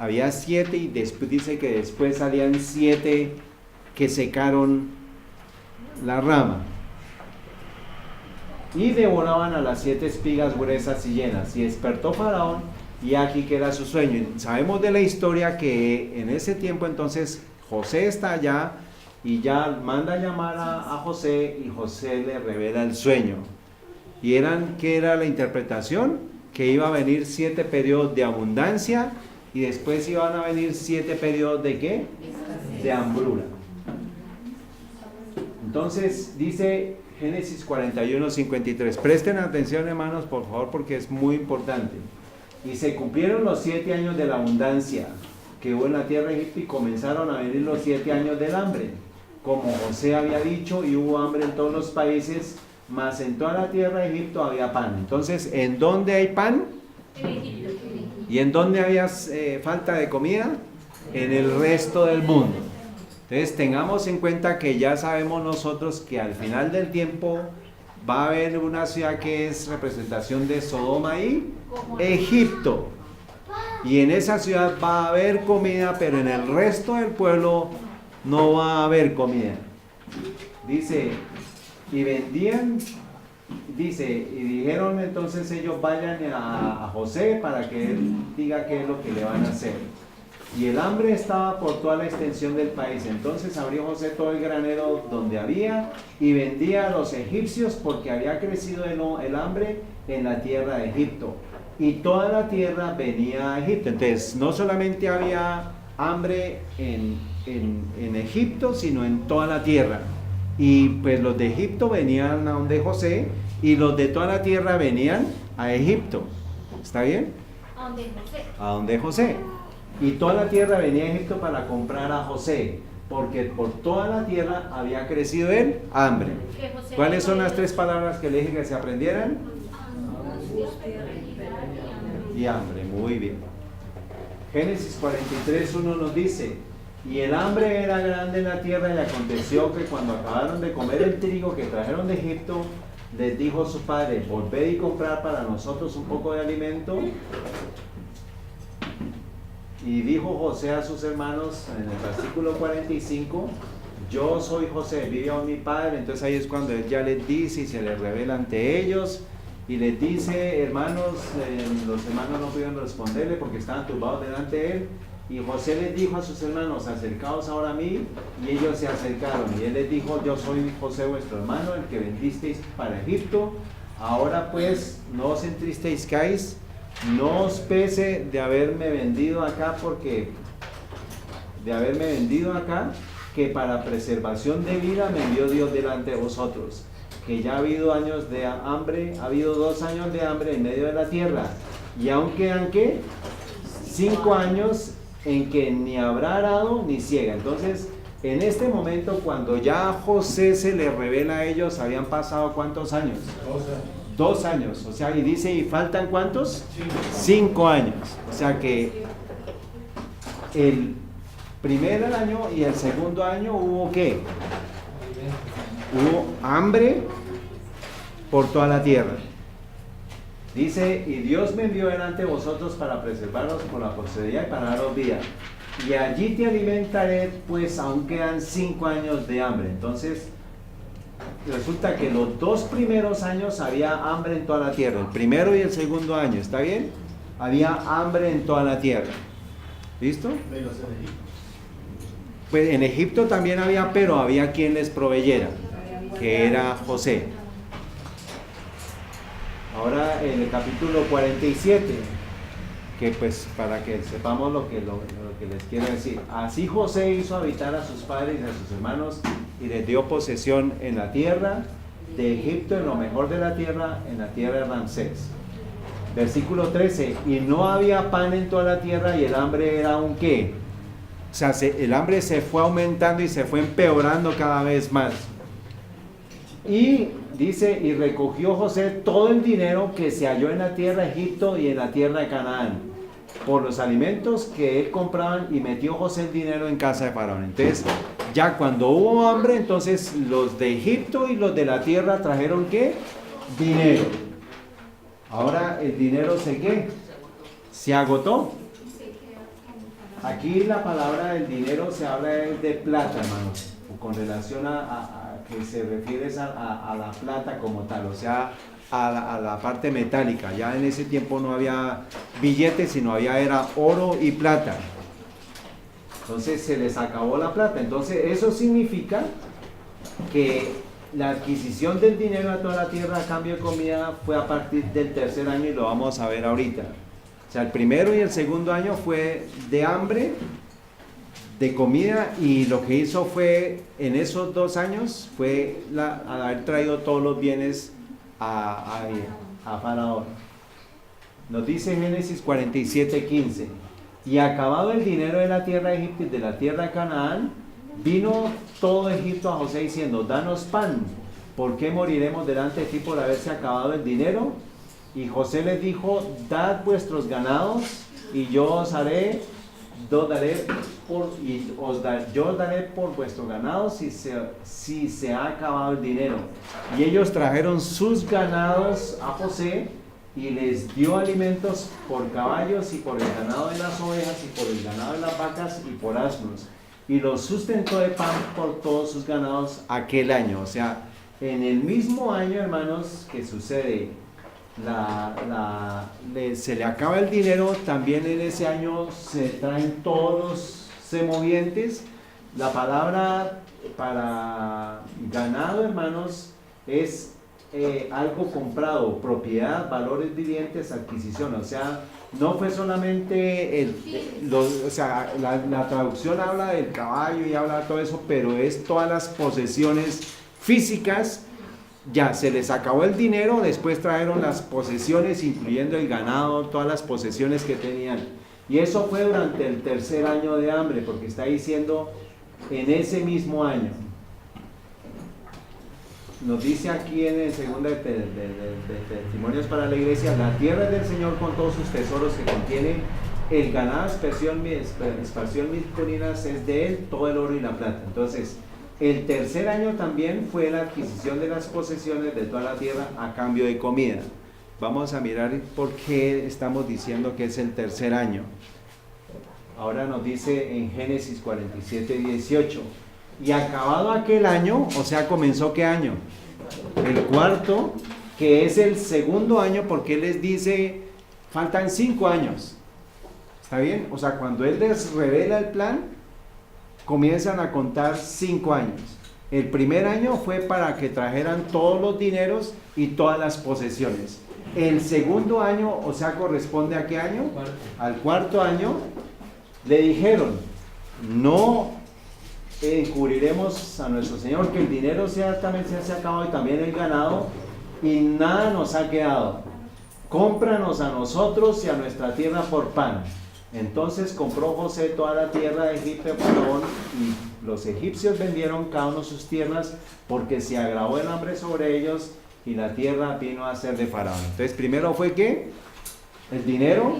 Speaker 1: había 7, y después dice que después salían 7 que secaron la rama. Y devoraban a las 7 espigas gruesas y llenas. Y despertó Faraón, y aquí que era su sueño. Y sabemos de la historia que en ese tiempo entonces José está allá, y ya manda a llamar a José, y José le revela el sueño. Y ¿qué era la interpretación? Que iba a venir 7 periodos de abundancia, y después iban a venir 7 periodos de ¿qué? De hambruna. Entonces dice Génesis 41:53. Presten atención, hermanos, por favor, porque es muy importante. Y se cumplieron los 7 años de la abundancia que hubo en la tierra de Egipto, y comenzaron a venir los 7 años del hambre, como José había dicho, y hubo hambre en todos los países, mas en toda la tierra de Egipto había pan. Entonces, ¿en dónde hay pan?
Speaker 2: En Egipto.
Speaker 1: ¿Y en dónde había falta de comida? en el resto del mundo. Entonces tengamos en cuenta que ya sabemos nosotros que al final del tiempo va a haber una ciudad que es representación de Sodoma y Egipto. Y en esa ciudad va a haber comida, pero en el resto del pueblo no va a haber comida. Dice, y vendían, dice, y dijeron entonces ellos vayan a José para que él diga qué es lo que le van a hacer. Y el hambre estaba por toda la extensión del país. Entonces abrió José todo el granero donde había y vendía a los egipcios porque había crecido el hambre en la tierra de Egipto. Y toda la tierra venía a Egipto. Entonces no solamente había hambre en Egipto, sino en toda la tierra. Y pues los de Egipto venían a donde José y los de toda la tierra venían a Egipto. ¿Está bien?
Speaker 2: ¿A dónde José?
Speaker 1: A donde José. Y toda la tierra venía a Egipto para comprar a José, porque por toda la tierra había crecido el hambre.
Speaker 2: Que José
Speaker 1: ¿Cuáles son las
Speaker 2: dijo,
Speaker 1: 3 palabras que le dije que se aprendieran? Y hambre, muy bien. Génesis 43:1 nos dice, y el hambre era grande en la tierra, y aconteció que cuando acabaron de comer el trigo que trajeron de Egipto, les dijo su padre, volved y comprar para nosotros un poco de alimento. Y dijo José a sus hermanos en el versículo 45, yo soy José, vive aún mi padre. Entonces ahí es cuando él ya les dice y se les revela ante ellos y les dice, hermanos, los hermanos no pudieron responderle porque estaban turbados delante de él. Y José les dijo a sus hermanos, acercaos ahora a mí, y ellos se acercaron. Y él les dijo, yo soy José vuestro hermano, el que vendisteis para Egipto. Ahora pues no os entristezcáis, no os pese de haberme vendido acá, que para preservación de vida me envió Dios delante de vosotros, que ya ha habido años de hambre, ha habido 2 años de hambre en medio de la tierra, y aún quedan ¿qué? 5 años en que ni habrá arado ni ciega. Entonces, en este momento, cuando ya José se le revela a ellos, habían pasado ¿cuántos años? 2 años, o sea, y dice, ¿y faltan cuántos? 5 años, o sea que el primer año y el segundo año hubo ¿qué? Hubo hambre por toda la tierra. Dice, y Dios me envió delante de vosotros para preservaros por la posteridad y para daros vida. Y allí te alimentaré, pues aún quedan 5 años de hambre. Entonces, resulta que los 2 primeros años había hambre en toda la tierra, el primero y el segundo año, ¿está bien? Había hambre en toda la tierra. ¿Listo?
Speaker 4: Menos en Egipto.
Speaker 1: Pues en Egipto también había, pero había quien les proveyera, que era José. Ahora en el capítulo 47, que pues para que sepamos lo que les quiero decir. Así José hizo habitar a sus padres y a sus hermanos y les dio posesión en la tierra de Egipto, en lo mejor de la tierra, en la tierra de Ramsés. Versículo 13, y no había pan en toda la tierra y el hambre era un ¿qué? O sea, el hambre se fue aumentando y se fue empeorando cada vez más. Y dice, y recogió José todo el dinero que se halló en la tierra de Egipto y en la tierra de Canaán, por los alimentos que él compraban, y metió José el dinero en casa de Faraón. Entonces, ya cuando hubo hambre, entonces los de Egipto y los de la tierra trajeron ¿qué? Dinero. Ahora el dinero se agotó. Aquí la palabra del dinero se habla de plata, hermanos, con relación a que se refiere a la plata como tal, o sea, a la parte metálica. Ya en ese tiempo no había billetes, sino era oro y plata. Entonces se les acabó la plata. Entonces eso significa que la adquisición del dinero a toda la tierra a cambio de comida fue a partir del 3er año, y lo vamos a ver ahorita. O sea, el primero y el segundo año fue de hambre, de comida, y lo que hizo fue, en esos 2 años, fue haber traído todos los bienes a Faraón. Nos dice Génesis 47:15, y acabado el dinero de la tierra de Egipto y de la tierra de Canaán, vino todo Egipto a José diciendo, danos pan, ¿por qué moriremos delante de ti por haberse acabado el dinero? Y José les dijo, dad vuestros ganados y yo os daré yo os daré por vuestro ganado si se ha acabado el dinero. Y ellos trajeron sus ganados a José y les dio alimentos por caballos y por el ganado de las ovejas y por el ganado de las vacas y por asnos. Y los sustentó de pan por todos sus ganados aquel año. O sea, en el mismo año, hermanos, que sucede, se le acaba el dinero, también en ese año se traen todos los semovientes. La palabra para ganado, hermanos, es algo comprado, propiedad, valores vivientes, adquisición. O sea, no fue solamente la traducción habla del caballo y habla de todo eso, pero es todas las posesiones físicas. Ya se les acabó el dinero, después trajeron las posesiones, incluyendo el ganado, todas las posesiones que tenían. Y eso fue durante el tercer año de hambre, porque está diciendo en ese mismo año. Nos dice aquí en el segundo de Testimonios para la Iglesia: la tierra es del Señor con todos sus tesoros que contiene, el ganado, esparción mil colinas es de él, todo el oro y la plata. Entonces, el tercer año también fue la adquisición de las posesiones de toda la tierra a cambio de comida. Vamos a mirar por qué estamos diciendo que es el tercer año. Ahora nos dice en Génesis 47:18. Y acabado aquel año, o sea, ¿comenzó qué año? El cuarto, que es el segundo año, porque él les dice, faltan 5 años. ¿Está bien? O sea, cuando él les revela el plan, comienzan a contar 5 años. El primer año fue para que trajeran todos los dineros y todas las posesiones. El segundo año, o sea, ¿corresponde a qué año? Al cuarto año. Le dijeron, no encubriremos a nuestro Señor que el dinero también se ha acabado y también el ganado, y nada nos ha quedado. Cómpranos a nosotros y a nuestra tierra por pan. Entonces compró José toda la tierra de Egipto, Faraón, y los egipcios vendieron cada uno sus tierras, porque se agravó el hambre sobre ellos y la tierra vino a ser de Faraón. Entonces primero fue ¿qué? El dinero,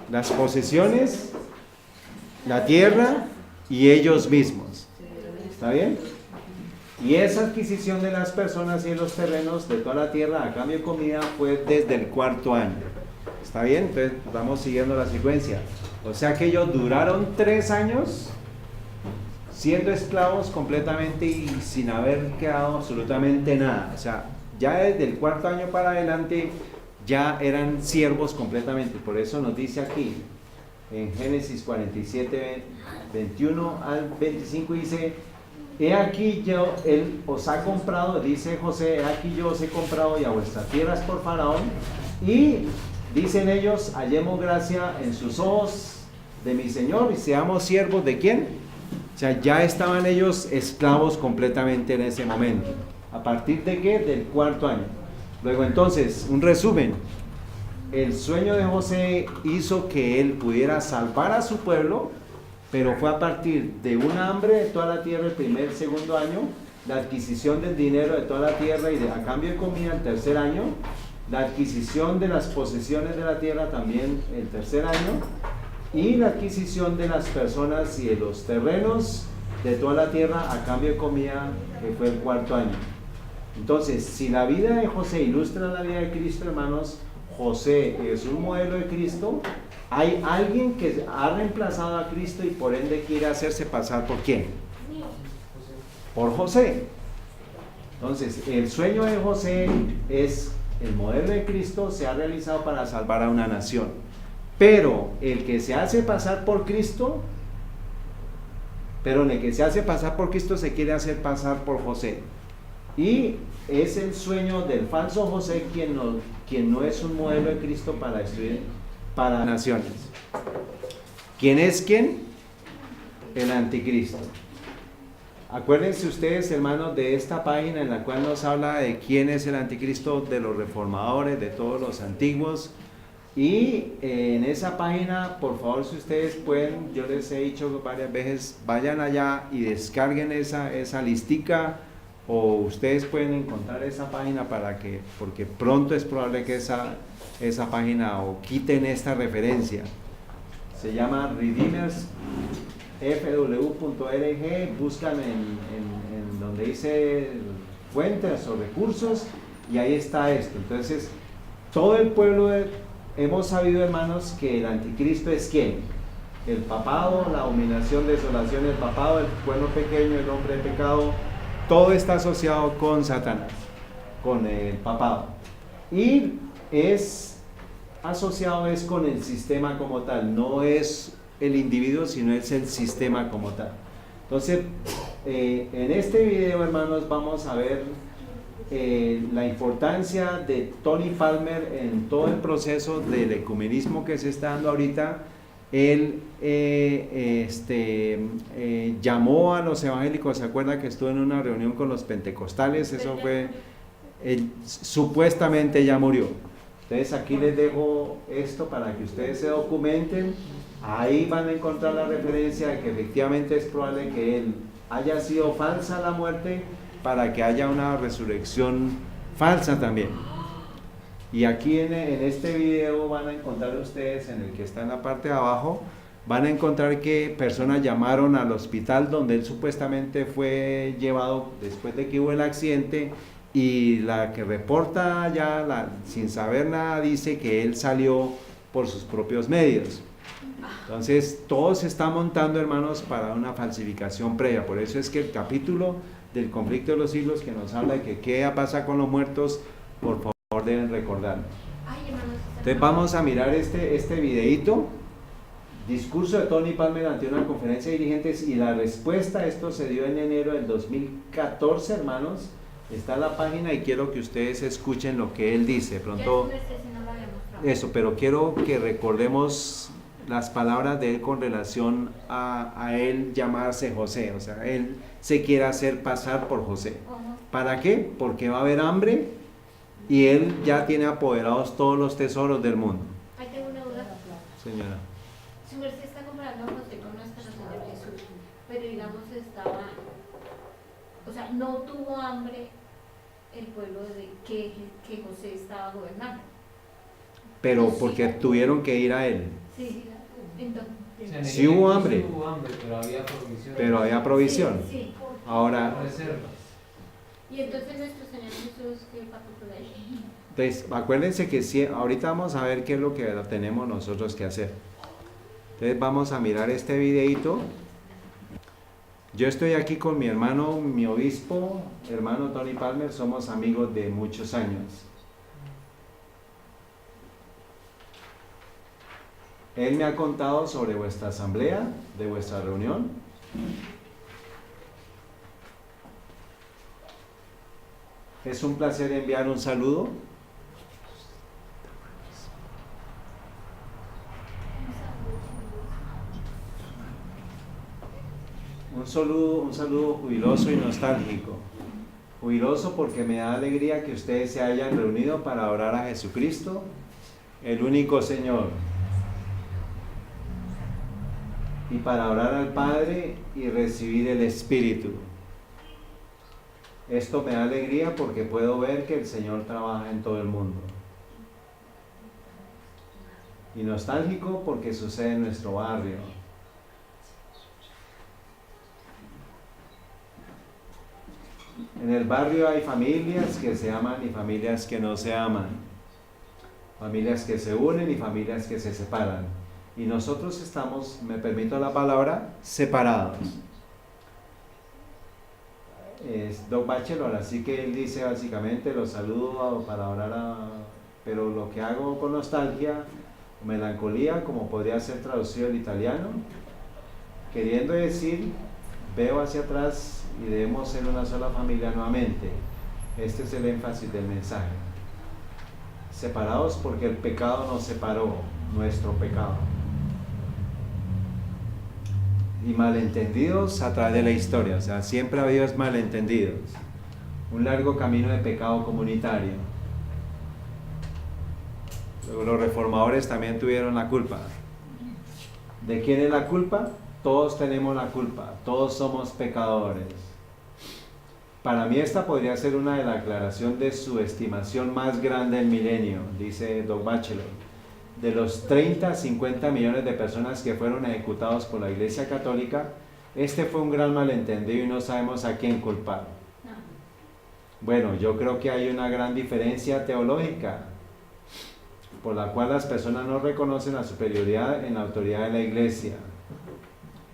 Speaker 1: las posesiones, la tierra y ellos mismos. ¿Está bien? Y esa adquisición de las personas y de los terrenos de toda la tierra a cambio de comida fue desde el cuarto año. ¿Está bien? Entonces vamos siguiendo la secuencia. O sea que ellos duraron 3 años siendo esclavos completamente y sin haber quedado absolutamente nada. O sea, ya desde el cuarto año para adelante ya eran siervos completamente. Por eso nos dice aquí en Génesis 47, 21 al 25, dice: he aquí él os ha comprado, dice José, he aquí yo os he comprado y a vuestras tierras por Faraón, y dicen ellos, hallemos gracia en sus ojos de mi Señor y seamos siervos de ¿quién? O sea, ya estaban ellos esclavos completamente en ese momento. ¿A partir de qué? Del cuarto año. Luego entonces, un resumen. El sueño de José hizo que él pudiera salvar a su pueblo, pero fue a partir de un hambre de toda la tierra el primer, segundo año, la adquisición del dinero de toda la tierra y a cambio de comida el tercer año, la adquisición de las posesiones de la tierra también el tercer año, y la adquisición de las personas y de los terrenos de toda la tierra a cambio de comida, que fue el cuarto año. Entonces, si la vida de José ilustra la vida de Cristo, hermanos, José es un modelo de Cristo. Hay alguien que ha reemplazado a Cristo y por ende quiere hacerse pasar ¿por quién? Por José. Entonces, el sueño de José es el modelo de Cristo, se ha realizado para salvar a una nación. Pero el que se hace pasar por Cristo, se quiere hacer pasar por José. Y es el sueño del falso José quien no es un modelo de Cristo para destruir para naciones. ¿Quién es quién? El anticristo. Acuérdense ustedes, hermanos, de esta página en la cual nos habla de quién es el anticristo, de los reformadores, de todos los antiguos. Y en esa página, por favor, si ustedes pueden, yo les he dicho varias veces, vayan allá y descarguen esa listica, o ustedes pueden encontrar esa página porque pronto es probable que esa página o quiten esta referencia. Se llama Redeemers fw.org, buscan en donde dice fuentes o recursos y ahí está esto. Entonces, todo el pueblo hemos sabido, hermanos, que el anticristo es ¿quién? El papado, la dominación, desolación, el papado, el pueblo pequeño, el hombre de pecado, todo está asociado con Satanás, con el papado. Y es asociado es con el sistema como tal, no es el individuo, sino es el sistema como tal. Entonces, en este video, hermanos, vamos a ver la importancia de Tony Palmer en todo el proceso del ecumenismo que se está dando ahorita. Él llamó a los evangélicos, ¿se acuerda que estuvo en una reunión con los pentecostales? Eso fue, supuestamente ya murió. Entonces aquí les dejo esto para que ustedes se documenten. Ahí van a encontrar la referencia de que efectivamente es probable que él haya sido falsa la muerte para que haya una resurrección falsa también. Y aquí en este video van a encontrar ustedes, en el que está en la parte de abajo, van a encontrar que personas llamaron al hospital donde él supuestamente fue llevado después de que hubo el accidente, y la que reporta ya, sin saber nada, dice que él salió por sus propios medios. Entonces todo se está montando, hermanos, para una falsificación previa. Por eso es que el capítulo del conflicto de los siglos, que nos habla de que qué pasa con los muertos, por favor deben recordarlo. Entonces vamos a mirar este videíto, discurso de Tony Palmer ante una conferencia de dirigentes, y la respuesta. Esto se dio en enero del 2014, hermanos. Está en la página y quiero que ustedes escuchen lo que él dice. Pronto eso, pero quiero que recordemos las palabras de él con relación a él llamarse José. O sea, él se quiere hacer pasar por José. ¿Para qué? Porque va a haber hambre y él ya tiene apoderados todos los tesoros del mundo.
Speaker 2: Ahí tengo una duda.
Speaker 1: Señora.
Speaker 2: Su merced está comparando a José con nuestro Señor Jesús, pero digamos o sea, no tuvo hambre el pueblo de que José estaba gobernando.
Speaker 1: Pero porque tuvieron que ir a él.
Speaker 2: Sí, entonces.
Speaker 1: Sí hubo hambre.
Speaker 4: Pero había provisión.
Speaker 1: Pero había provisión.
Speaker 2: Sí.
Speaker 1: Ahora,
Speaker 4: Reservas.
Speaker 2: Y entonces nuestro Señor Jesús, ¿qué pasó por ahí?
Speaker 1: entonces, acuérdense que sí, ahorita vamos a ver qué es lo que tenemos nosotros que hacer. Entonces vamos a mirar este videito. Yo estoy aquí con mi hermano, mi obispo, hermano Tony Palmer, somos amigos de muchos años. Él me ha contado sobre vuestra asamblea, de vuestra reunión. Es un placer enviar un saludo. Un saludo jubiloso y nostálgico. Jubiloso porque me da alegría que ustedes se hayan reunido para adorar a Jesucristo, el único Señor, y para orar al Padre y recibir el Espíritu. Esto me da alegría porque puedo ver que el Señor trabaja en todo el mundo. Y nostálgico porque sucede en nuestro barrio. En el barrio hay familias que se aman y familias que no se aman. Familias que se unen y familias que se separan. Y nosotros estamos, me permito la palabra, separados. Es Doc Bachelor, así que él dice básicamente, los saludo para orar pero lo que hago con nostalgia, melancolía, como podría ser traducido al italiano, queriendo decir, veo hacia atrás y debemos ser una sola familia nuevamente. Este es el énfasis del mensaje. Separados porque el pecado nos separó, nuestro pecado. Y malentendidos a través de la historia, o sea, siempre ha habido malentendidos. Un largo camino de pecado comunitario. Luego los reformadores también tuvieron la culpa. ¿De quién es la culpa? Todos tenemos la culpa, todos somos pecadores. Para mí esta podría ser una de la aclaración de su estimación más grande del milenio, dice Doc Bachelor. de los 30 a 50 millones de personas que fueron ejecutados por la Iglesia Católica, este fue un gran malentendido y no sabemos a quién culpar. Bueno, yo creo que hay una gran diferencia teológica por la cual las personas no reconocen la superioridad en la autoridad de la Iglesia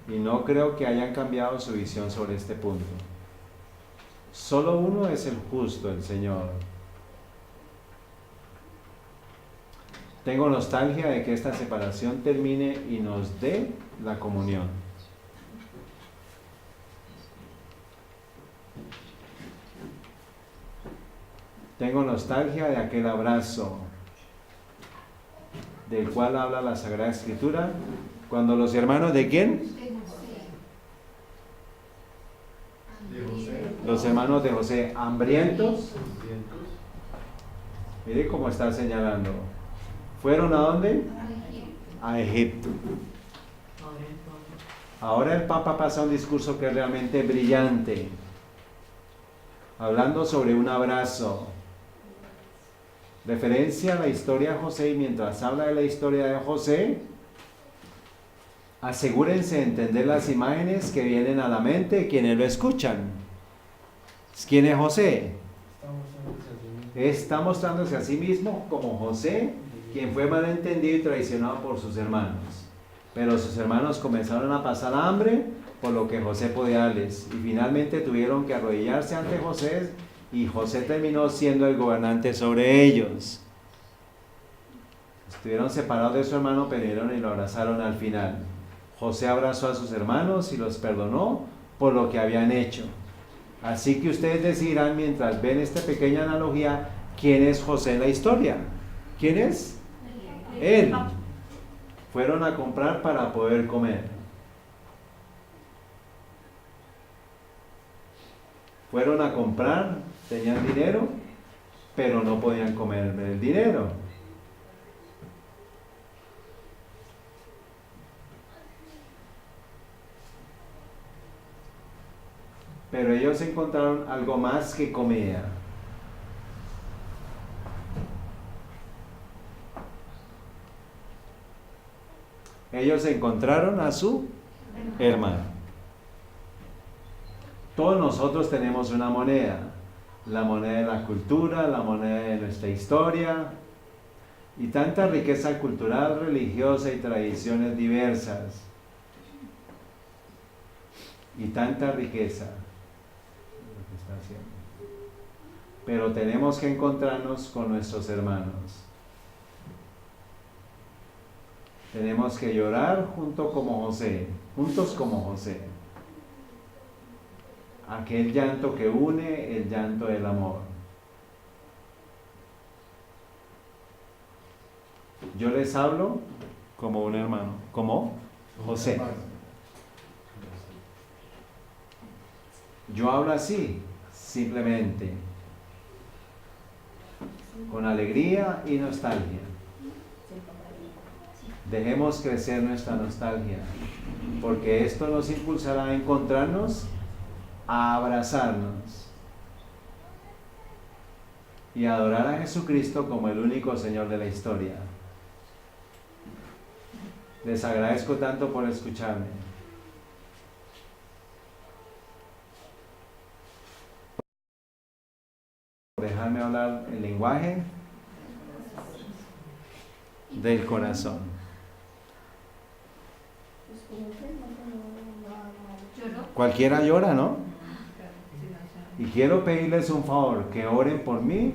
Speaker 1: y no creo que hayan cambiado su visión sobre este punto. Solo uno es el justo, el Señor. Tengo nostalgia de que esta separación termine y nos dé la comunión. Tengo nostalgia de aquel abrazo del cual habla la Sagrada Escritura, cuando los hermanos ¿de quién?
Speaker 4: De José.
Speaker 1: Los hermanos de José, hambrientos.
Speaker 4: Vientos.
Speaker 1: Mire cómo está señalando. ¿Fueron a dónde? A Egipto. Ahora el Papa pasa un discurso que es realmente brillante, hablando sobre un abrazo. Referencia a la historia de José, y mientras habla de la historia de José, asegúrense de entender las imágenes que vienen a la mente de quienes lo escuchan. ¿Quién es José? Está mostrándose a sí mismo como José, quien fue malentendido y traicionado por sus hermanos. Pero sus hermanos comenzaron a pasar hambre, por lo que José podía darles, y finalmente tuvieron que arrodillarse ante José, y José terminó siendo el gobernante sobre ellos. Estuvieron separados de su hermano, pero vinieron y lo abrazaron al final. José abrazó a sus hermanos y los perdonó por lo que habían hecho. Así que ustedes decidirán, mientras ven esta pequeña analogía, quién es José en la historia. ¿Quién es? Él. Fueron a comprar para poder comer. Fueron a comprar, tenían dinero, pero no podían comer el dinero. Pero ellos encontraron algo más que comida. Ellos encontraron a su hermano. Todos nosotros tenemos una moneda, la moneda de la cultura, la moneda de nuestra historia, y tanta riqueza cultural, religiosa y tradiciones diversas, y tanta riqueza, lo que está haciendo. Pero tenemos que encontrarnos con nuestros hermanos. Tenemos que llorar juntos como José. Aquel llanto que une, el llanto del amor. Yo les hablo como un hermano, como José. Yo hablo así, simplemente, con alegría y nostalgia. Dejemos crecer nuestra nostalgia, porque esto nos impulsará a encontrarnos, a abrazarnos y a adorar a Jesucristo como el único Señor de la historia. Les agradezco tanto por escucharme. Por dejarme hablar el lenguaje del corazón. Cualquiera llora, ¿no? Y quiero pedirles un favor, que oren por mí,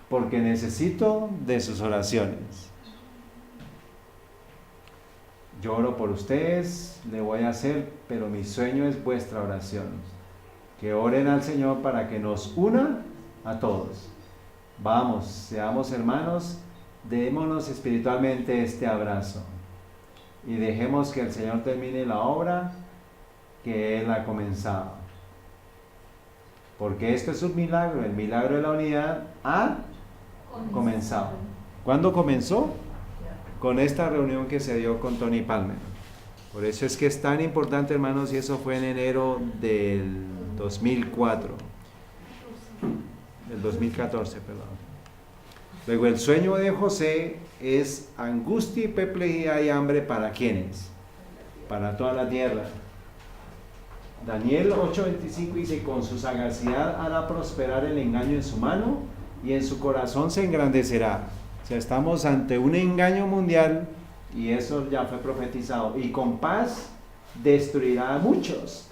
Speaker 1: porque necesito de sus oraciones. Yo oro por ustedes, le voy a hacer, pero mi sueño es vuestra oración. Que oren al Señor para que nos una a todos. Vamos, seamos hermanos, démonos espiritualmente este abrazo. Y dejemos que el Señor termine la obra que Él ha comenzado. Porque esto es un milagro, el milagro de la unidad ha comenzado. ¿Cuándo comenzó? Con esta reunión que se dio con Tony Palmer. Por eso es que es tan importante, hermanos, y eso fue en enero del 2004. Del 2014, perdón. Luego el sueño de José es angustia y perplejidad y hambre para ¿quiénes? Para toda la tierra. Daniel 8:25 dice, con su sagacidad hará prosperar el engaño en su mano y en su corazón se engrandecerá. O sea, estamos ante un engaño mundial y eso ya fue profetizado. Y con paz destruirá a muchos.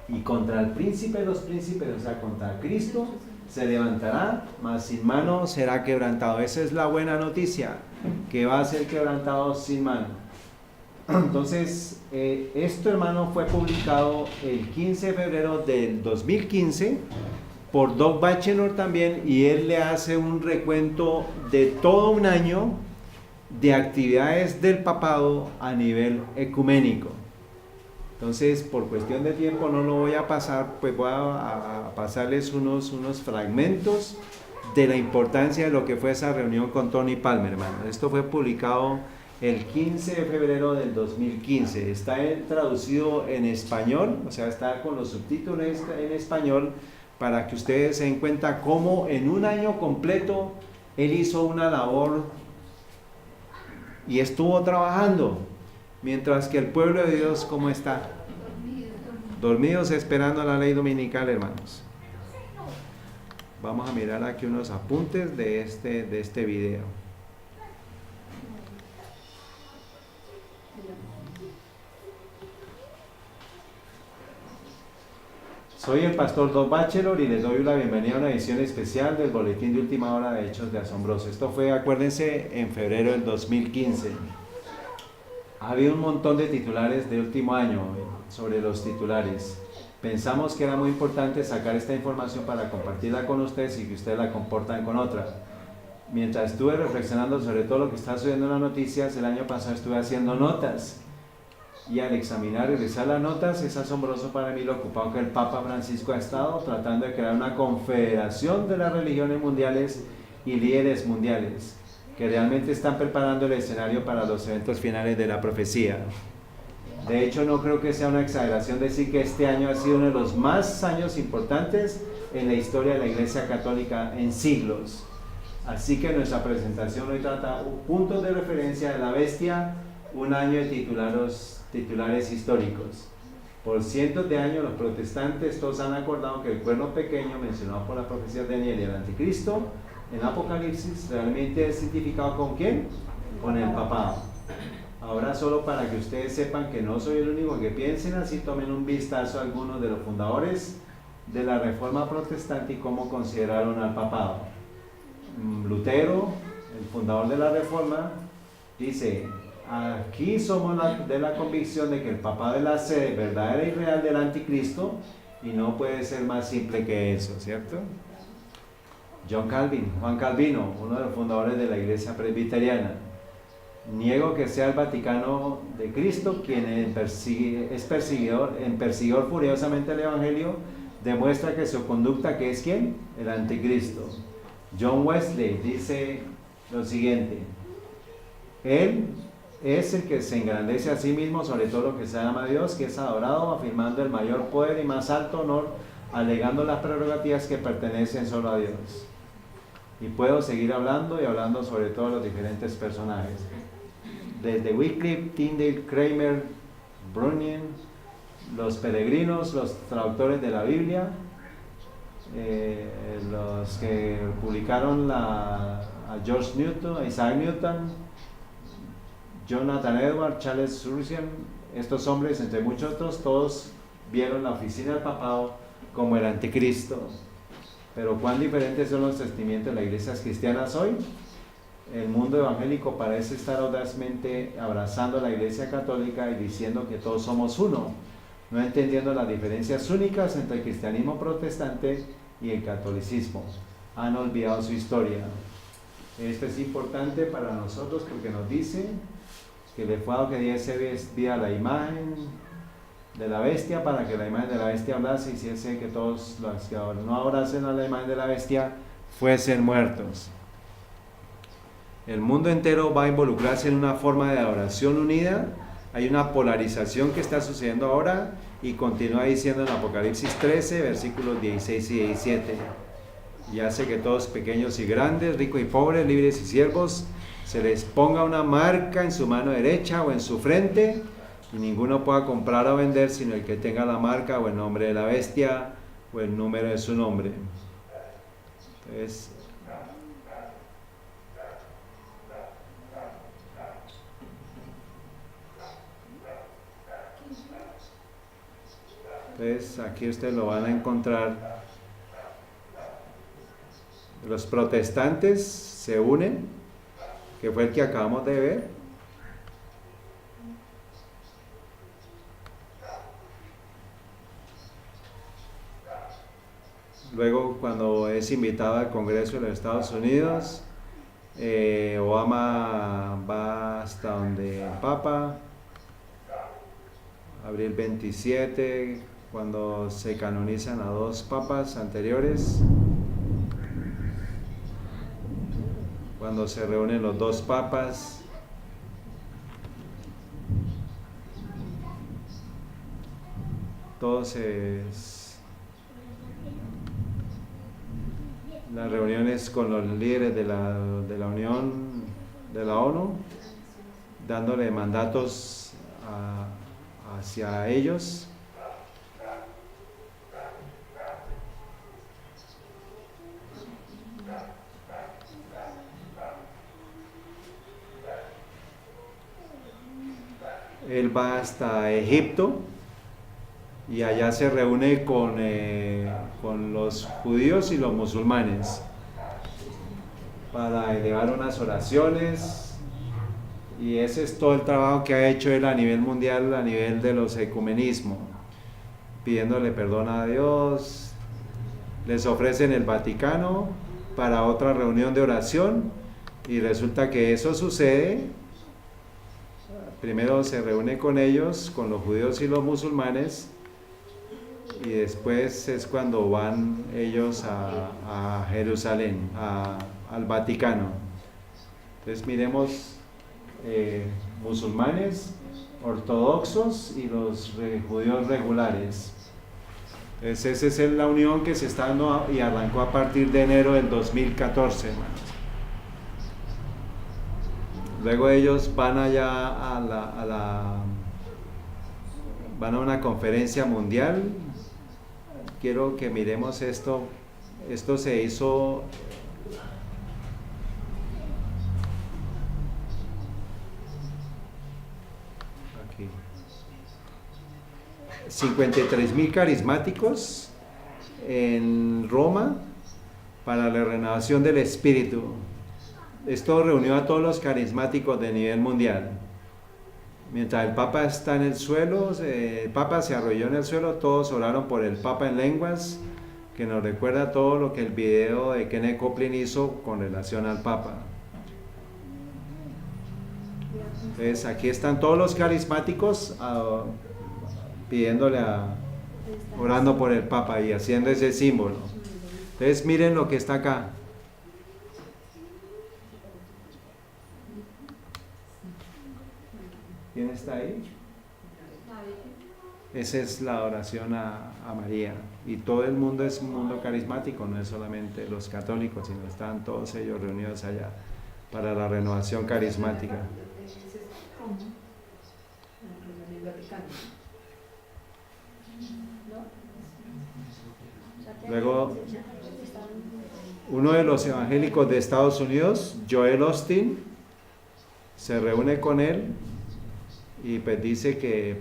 Speaker 1: Y contra el príncipe de los príncipes, o sea, contra Cristo, se levantará, mas sin mano será quebrantado. Esa es la buena noticia, que va a ser quebrantado sin mano. Entonces, esto, hermano, fue publicado el 15 de febrero del 2015 por Doug Batchelor también, y él le hace un recuento de todo un año de actividades del papado a nivel ecuménico. Entonces, por cuestión de tiempo no lo voy a pasar, pues voy a pasarles unos fragmentos de la importancia de lo que fue esa reunión con Tony Palmer, hermano. Esto fue publicado el 15 de febrero del 2015. Está traducido en español, o sea, está con los subtítulos en español, para que ustedes se den cuenta cómo en un año completo él hizo una labor y estuvo trabajando. Mientras que el pueblo de Dios, ¿cómo está? Dormidos esperando la ley dominical, hermanos. Vamos a mirar aquí unos apuntes de este video. Soy el pastor Doug Batchelor y les doy la bienvenida a una edición especial del Boletín de Última Hora de Hechos de Asombroso. Esto fue, acuérdense, en febrero del 2015. Ha habido un montón de titulares de último año sobre los titulares. Pensamos que era muy importante sacar esta información para compartirla con ustedes y que ustedes la compartan con otra. Mientras estuve reflexionando sobre todo lo que está sucediendo en las noticias, el año pasado estuve haciendo notas. Y al examinar y revisar las notas, es asombroso para mí lo ocupado que el Papa Francisco ha estado tratando de crear una confederación de las religiones mundiales y líderes mundiales, que realmente están preparando el escenario para los eventos finales de la profecía. De hecho, no creo que sea una exageración decir que este año ha sido uno de los más años importantes en la historia de la Iglesia Católica en siglos. Así que nuestra presentación hoy trata puntos de referencia de la bestia, un año de titulares históricos. Por cientos de años los protestantes todos han acordado que el cuerno pequeño mencionado por la profecía de Daniel y el anticristo en Apocalipsis realmente es identificado ¿con quién? Con el papado. Ahora, solo para que ustedes sepan que no soy el único que piensen así, tomen un vistazo a algunos de los fundadores de la Reforma Protestante y cómo consideraron al papado. Lutero, el fundador de la Reforma, dice: aquí somos de la convicción de que el papado es la sede verdadera y real del anticristo y no puede ser más simple que eso, ¿cierto? Juan Calvino, uno de los fundadores de la Iglesia Presbiteriana: niego que sea el Vaticano de Cristo quien perseguidor furiosamente el Evangelio, demuestra que su conducta, ¿que es quién? El anticristo. John Wesley dice lo siguiente: él es el que se engrandece a sí mismo sobre todo lo que se llama Dios, que es adorado, afirmando el mayor poder y más alto honor, alegando las prerrogativas que pertenecen solo a Dios. Y puedo seguir hablando y hablando sobre todos los diferentes personajes, desde Wycliffe, Tyndale, Kramer, Bunyan, los peregrinos, los traductores de la Biblia, los que publicaron a George Newton, a Isaac Newton, Jonathan Edwards, Charles Spurgeon. Estos hombres, entre muchos otros, todos vieron la oficina del papado como el anticristo. Pero cuán diferentes son los sentimientos de las iglesias cristianas hoy. El mundo evangélico parece estar audazmente abrazando a la Iglesia Católica y diciendo que todos somos uno, no entendiendo las diferencias únicas entre el cristianismo protestante y el catolicismo. Han olvidado su historia. Esto es importante para nosotros porque nos dice que le fue dado que diese vida a la imagen de la bestia, para que la imagen de la bestia hablase y hiciese que todos los que no adorasen a la imagen de la bestia fuesen muertos. El mundo entero va a involucrarse en una forma de adoración unida. Hay una polarización que está sucediendo ahora y continúa diciendo en Apocalipsis 13, versículos 16 y 17: y hace que todos, pequeños y grandes, ricos y pobres, libres y siervos, se les ponga una marca en su mano derecha o en su frente, y ninguno pueda comprar o vender sino el que tenga la marca o el nombre de la bestia o el número de su nombre. Entonces aquí ustedes lo van a encontrar. Los protestantes se unen, que fue el que acabamos de ver. Luego, cuando es invitado al Congreso de los Estados Unidos, Obama va hasta donde el Papa, abril 27, cuando se canonizan a 2 papas anteriores, cuando se reúnen los 2 papas. Entonces, las reuniones con los líderes de la Unión, de la ONU, dándole mandatos hacia ellos. Él va hasta Egipto y allá se reúne con los judíos y los musulmanes para elevar unas oraciones, y ese es todo el trabajo que ha hecho él a nivel mundial, a nivel de los ecumenismos, pidiéndole perdón a Dios. Les ofrecen el Vaticano para otra reunión de oración y resulta que eso sucede. Primero se reúne con ellos, con los judíos y los musulmanes, y después es cuando van ellos a Jerusalén, al Vaticano. Entonces miremos musulmanes, ortodoxos y los judíos regulares. Entonces esa es la unión que se está dando y arrancó a partir de enero del 2014, hermanos. Luego ellos van allá van a una conferencia mundial. Quiero que miremos esto. Esto se hizo aquí. 53,000 carismáticos en Roma para la renovación del espíritu. Esto reunió a todos los carismáticos de nivel mundial. Mientras el Papa está en el suelo, el Papa se arrolló en el suelo, todos oraron por el Papa en lenguas, que nos recuerda todo lo que el video de Kenneth Copeland hizo con relación al Papa. Entonces aquí están todos los carismáticos orando por el Papa y haciendo ese símbolo. Entonces miren lo que está acá. ¿Quién está ahí? Esa es la oración a María. Y todo el mundo es un mundo carismático, no es solamente los católicos, sino están todos ellos reunidos allá para la renovación carismática. Luego, uno de los evangélicos de Estados Unidos, Joel Austin, se reúne con él y pues dice que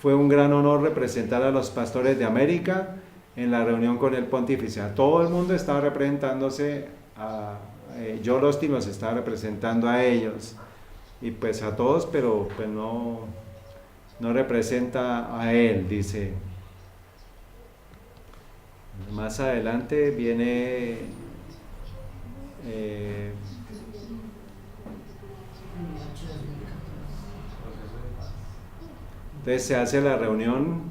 Speaker 1: fue un gran honor representar a los pastores de América en la reunión con el pontífice. Todo el mundo estaba representándose Joel Austin los estaba representando a ellos y pues a todos, pero pues no representa a él, dice. Más adelante viene entonces se hace la reunión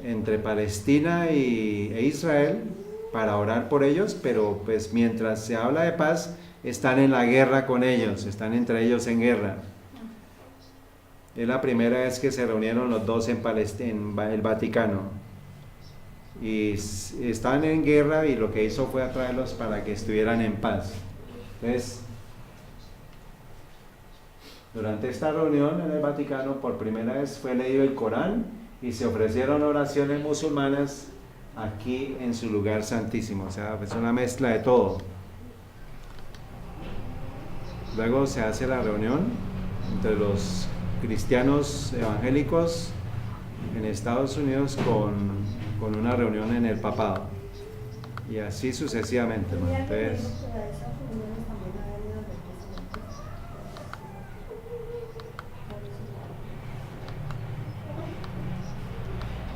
Speaker 1: entre Palestina e Israel para orar por ellos, pero pues mientras se habla de paz, están en la guerra con ellos, están entre ellos en guerra. Es la primera vez que se reunieron los dos en Palestina, en el Vaticano. y estaban en guerra, y lo que hizo fue atraerlos para que estuvieran en paz. Entonces, durante esta reunión en el Vaticano, por primera vez fue leído el Corán y se ofrecieron oraciones musulmanas aquí en su lugar santísimo. O sea, es una mezcla de todo. Luego se hace la reunión entre los cristianos evangélicos en Estados Unidos con una reunión en el papado, y así sucesivamente, ¿no?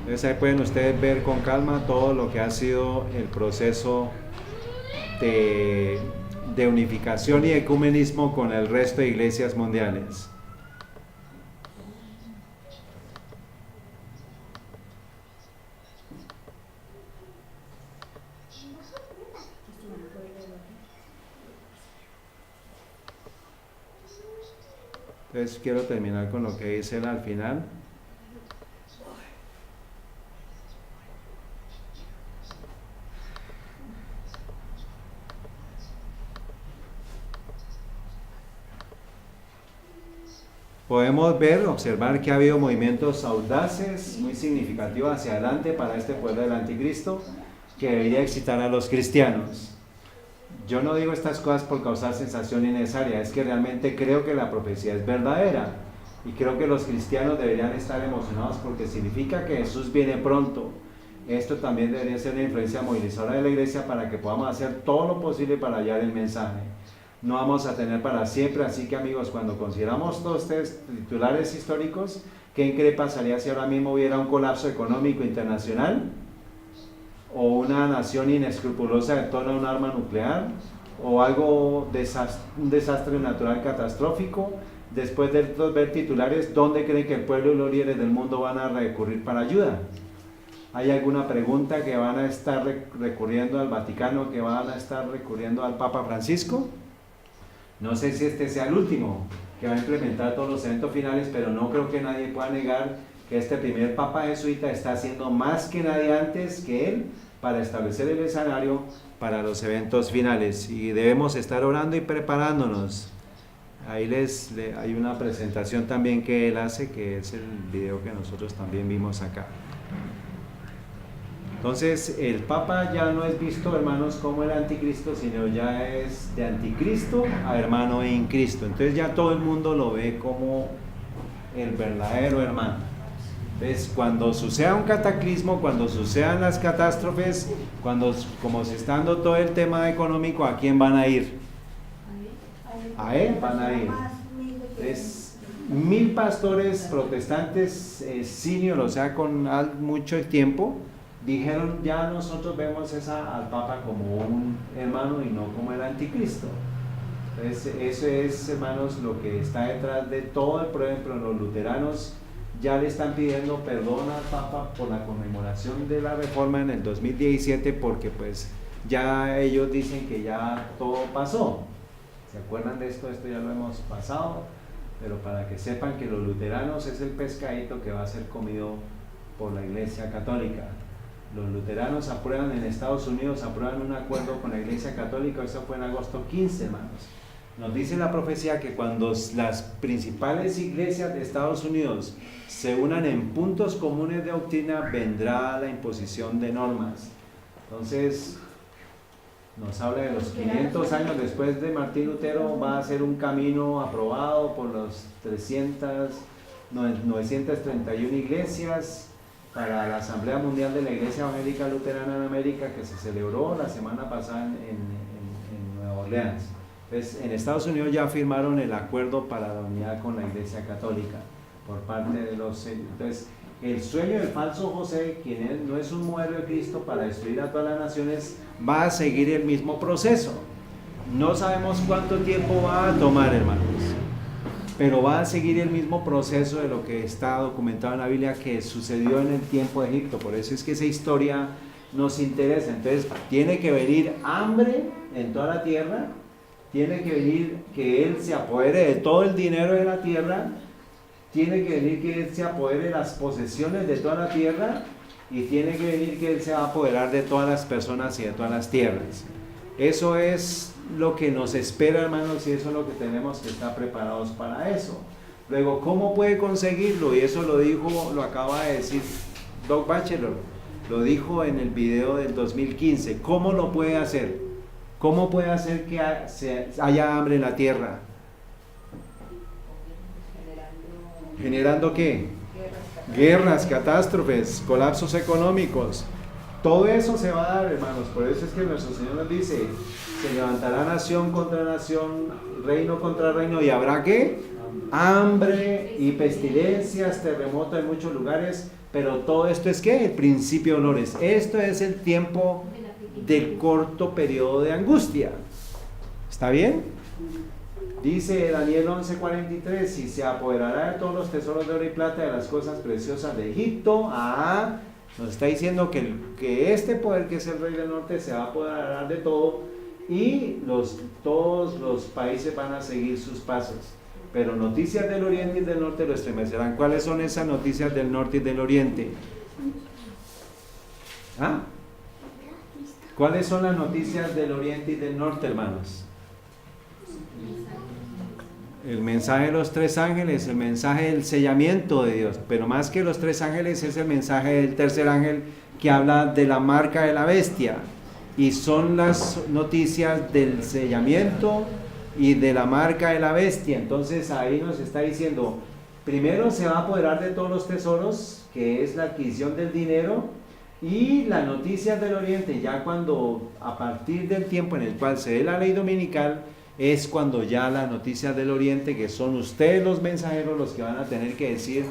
Speaker 1: Entonces, ahí pueden ustedes ver con calma todo lo que ha sido el proceso de unificación y ecumenismo con el resto de iglesias mundiales. Entonces quiero terminar con lo que dice él al final. Podemos observar que ha habido movimientos audaces, muy significativos hacia adelante para este pueblo del anticristo, que debería excitar a los cristianos. Yo no digo estas cosas por causar sensación innecesaria, es que realmente creo que la profecía es verdadera, y creo que los cristianos deberían estar emocionados porque significa que Jesús viene pronto. Esto también debería ser una influencia movilizadora de la iglesia para que podamos hacer todo lo posible para hallar el mensaje. No vamos a tener para siempre, así que amigos, cuando consideramos todos estos titulares históricos, ¿qué pasaría si ahora mismo hubiera un colapso económico internacional? ¿O una nación inescrupulosa en torno a un arma nuclear? ¿O un desastre natural catastrófico? Después de estos ver titulares, ¿dónde creen que el pueblo y los líderes del mundo van a recurrir para ayuda? ¿Hay alguna pregunta que van a estar recurriendo al Vaticano, que van a estar recurriendo al Papa Francisco? No sé si este sea el último que va a implementar todos los eventos finales, pero no creo que nadie pueda negar que este primer Papa jesuita está haciendo más que nadie antes que él para establecer el escenario para los eventos finales, y debemos estar orando y preparándonos. Ahí hay una presentación también que él hace, que es el video que nosotros también vimos acá. Entonces el Papa ya no es visto, hermanos, como el anticristo, sino ya es de anticristo a hermano en Cristo. Entonces ya todo el mundo lo ve como el verdadero hermano. Entonces cuando suceda un cataclismo, cuando sucedan las catástrofes, como se está dando todo el tema económico, ¿a quién van a ir? A él van a ir. Entonces 1000 pastores protestantes senior, o sea, con mucho tiempo, dijeron, ya nosotros vemos al Papa como un hermano y no como el anticristo. Entonces eso es, hermanos, lo que está detrás de todo. Por ejemplo, los luteranos ya le están pidiendo perdón al Papa por la conmemoración de la Reforma en el 2017, porque pues ya ellos dicen que ya todo pasó. ¿Se acuerdan de esto? Esto ya lo hemos pasado, pero para que sepan que los luteranos es el pescadito que va a ser comido por la Iglesia Católica. Los luteranos aprueban en Estados Unidos, aprueban un acuerdo con la Iglesia Católica, eso fue en agosto 15, hermanos. Nos dice la profecía que cuando las principales iglesias de Estados Unidos se unan en puntos comunes de doctrina, vendrá la imposición de normas. Entonces, nos habla de los 500 años después de Martín Lutero, va a ser un camino aprobado por los 931 iglesias, para la Asamblea Mundial de la Iglesia Evangélica Luterana en América, que se celebró la semana pasada en Nueva Orleans. Entonces, en Estados Unidos ya firmaron el acuerdo para la unidad con la Iglesia Católica por parte de los sellos. Entonces, el sueño del falso José, quien no es un modelo de Cristo para destruir a todas las naciones, va a seguir el mismo proceso. No sabemos cuánto tiempo va a tomar, hermanos, pero va a seguir el mismo proceso de lo que está documentado en la Biblia que sucedió en el tiempo de Egipto. Por eso es que esa historia nos interesa. Entonces tiene que venir hambre en toda la tierra, tiene que venir que Él se apodere de todo el dinero de la tierra, tiene que venir que Él se apodere de las posesiones de toda la tierra, y tiene que venir que Él se va a apoderar de todas las personas y de todas las tierras. Eso es lo que nos espera, hermanos, y eso es lo que tenemos que estar preparados para eso. Luego, ¿cómo puede conseguirlo? Y eso lo acaba de decir Doug Batchelor, lo dijo en el video del 2015. ¿Cómo lo puede hacer? ¿Cómo puede hacer que haya hambre en la tierra? ¿Generando qué? Guerras, catástrofes, colapsos económicos. Todo eso se va a dar, hermanos. Por eso es que nuestro Señor nos dice: se levantará nación contra nación, reino contra reino, y habrá ¿qué? Hambre y pestilencias, terremotos en muchos lugares. Pero todo esto es ¿qué? El principio de dolores. Esto es el tiempo del corto periodo de angustia. ¿Está bien? Dice Daniel 11:43: y se apoderará de todos los tesoros de oro y plata, de las cosas preciosas de Egipto. Nos está diciendo que este poder, que es el rey del norte, se va a apoderar de todo, y todos los países van a seguir sus pasos. Pero noticias del oriente y del norte lo estremecerán. ¿Cuáles son esas noticias del norte y del oriente? ¿Cuáles son las noticias del oriente y del norte, hermanos? El mensaje de los tres ángeles, el mensaje del sellamiento de Dios, pero más que los tres ángeles es el mensaje del tercer ángel, que habla de la marca de la bestia, y son las noticias del sellamiento y de la marca de la bestia. Entonces ahí nos está diciendo, primero se va a apoderar de todos los tesoros, que es la adquisición del dinero, y las noticias del oriente, ya cuando a partir del tiempo en el cual se dé la ley dominical, es cuando ya las noticias del oriente, que son ustedes los mensajeros los que van a tener que decir: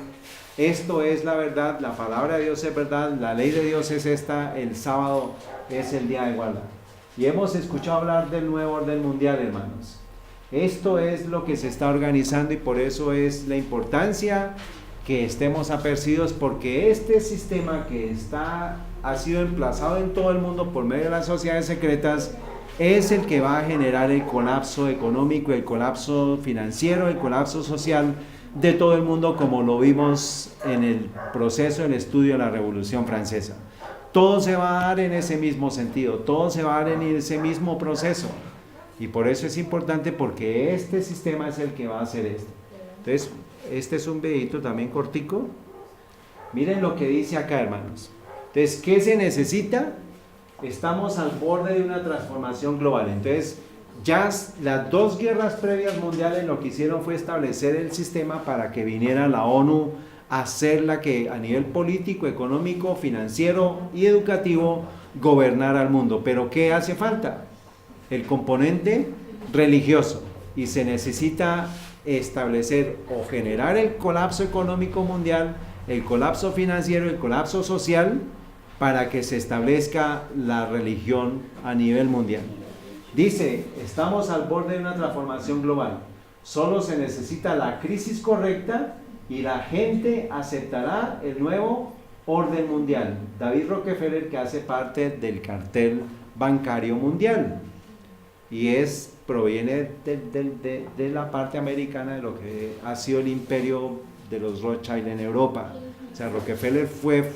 Speaker 1: esto es la verdad, la palabra de Dios es verdad, la ley de Dios es esta, el sábado es el día de guarda. Y hemos escuchado hablar del nuevo orden mundial, hermanos. Esto es lo que se está organizando, y por eso es la importancia que estemos apercibidos, porque este sistema que ha sido emplazado en todo el mundo por medio de las sociedades secretas es el que va a generar el colapso económico, el colapso financiero, el colapso social de todo el mundo, como lo vimos en el proceso del estudio de la Revolución Francesa. Todo se va a dar en ese mismo sentido, todo se va a dar en ese mismo proceso, y por eso es importante, porque este sistema es el que va a hacer esto. Entonces, este es un videito también cortico. Miren lo que dice acá, hermanos. Entonces, ¿qué se necesita? Estamos al borde de una transformación global. Entonces, ya las dos guerras previas mundiales lo que hicieron fue establecer el sistema para que viniera la ONU a hacer la que a nivel político, económico, financiero y educativo gobernara al mundo. Pero ¿qué hace falta? El componente religioso, y se necesita establecer o generar el colapso económico mundial, el colapso financiero, el colapso social, para que se establezca la religión a nivel mundial. Dice, estamos al borde de una transformación global. Solo se necesita la crisis correcta y la gente aceptará el nuevo orden mundial. David Rockefeller, que hace parte del cartel bancario mundial, y proviene de la parte americana de lo que ha sido el imperio de los Rothschild en Europa. O sea, Rockefeller fue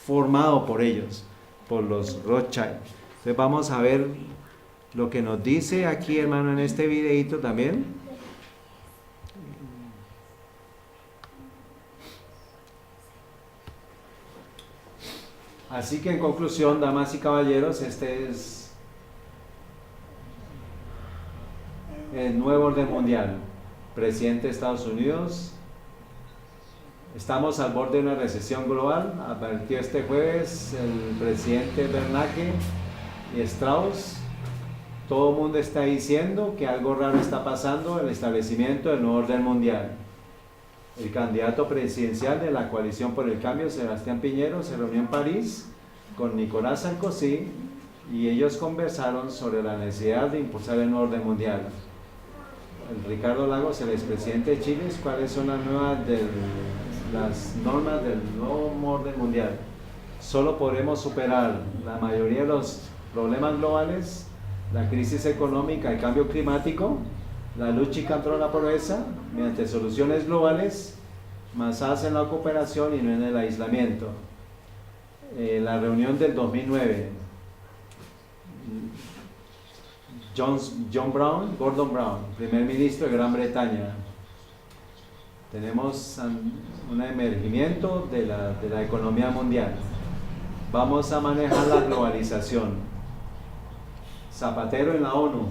Speaker 1: formado por ellos, por los Rothschild. Entonces vamos a ver lo que nos dice aquí, hermano, en este videito también. Así que en conclusión, damas y caballeros, este es el nuevo orden mundial. Presidente de Estados Unidos: estamos al borde de una recesión global. Advirtió este jueves el presidente Bernanke y Strauss. Todo el mundo está diciendo que algo raro está pasando en el establecimiento del nuevo orden mundial. El candidato presidencial de la Coalición por el Cambio, Sebastián Piñero, se reunió en París con Nicolás Sarkozy, y ellos conversaron sobre la necesidad de impulsar el nuevo orden mundial. El Ricardo Lagos, el expresidente de Chile: ¿cuáles son las normas del nuevo orden mundial? Solo podremos superar la mayoría de los problemas globales, la crisis económica, el cambio climático, la lucha contra la pobreza, mediante soluciones globales basadas en la cooperación y no en el aislamiento. la reunión del 2009, Gordon Brown, primer ministro de Gran Bretaña. Tenemos un emergimiento de la economía mundial. Vamos a manejar la globalización. Zapatero en la ONU.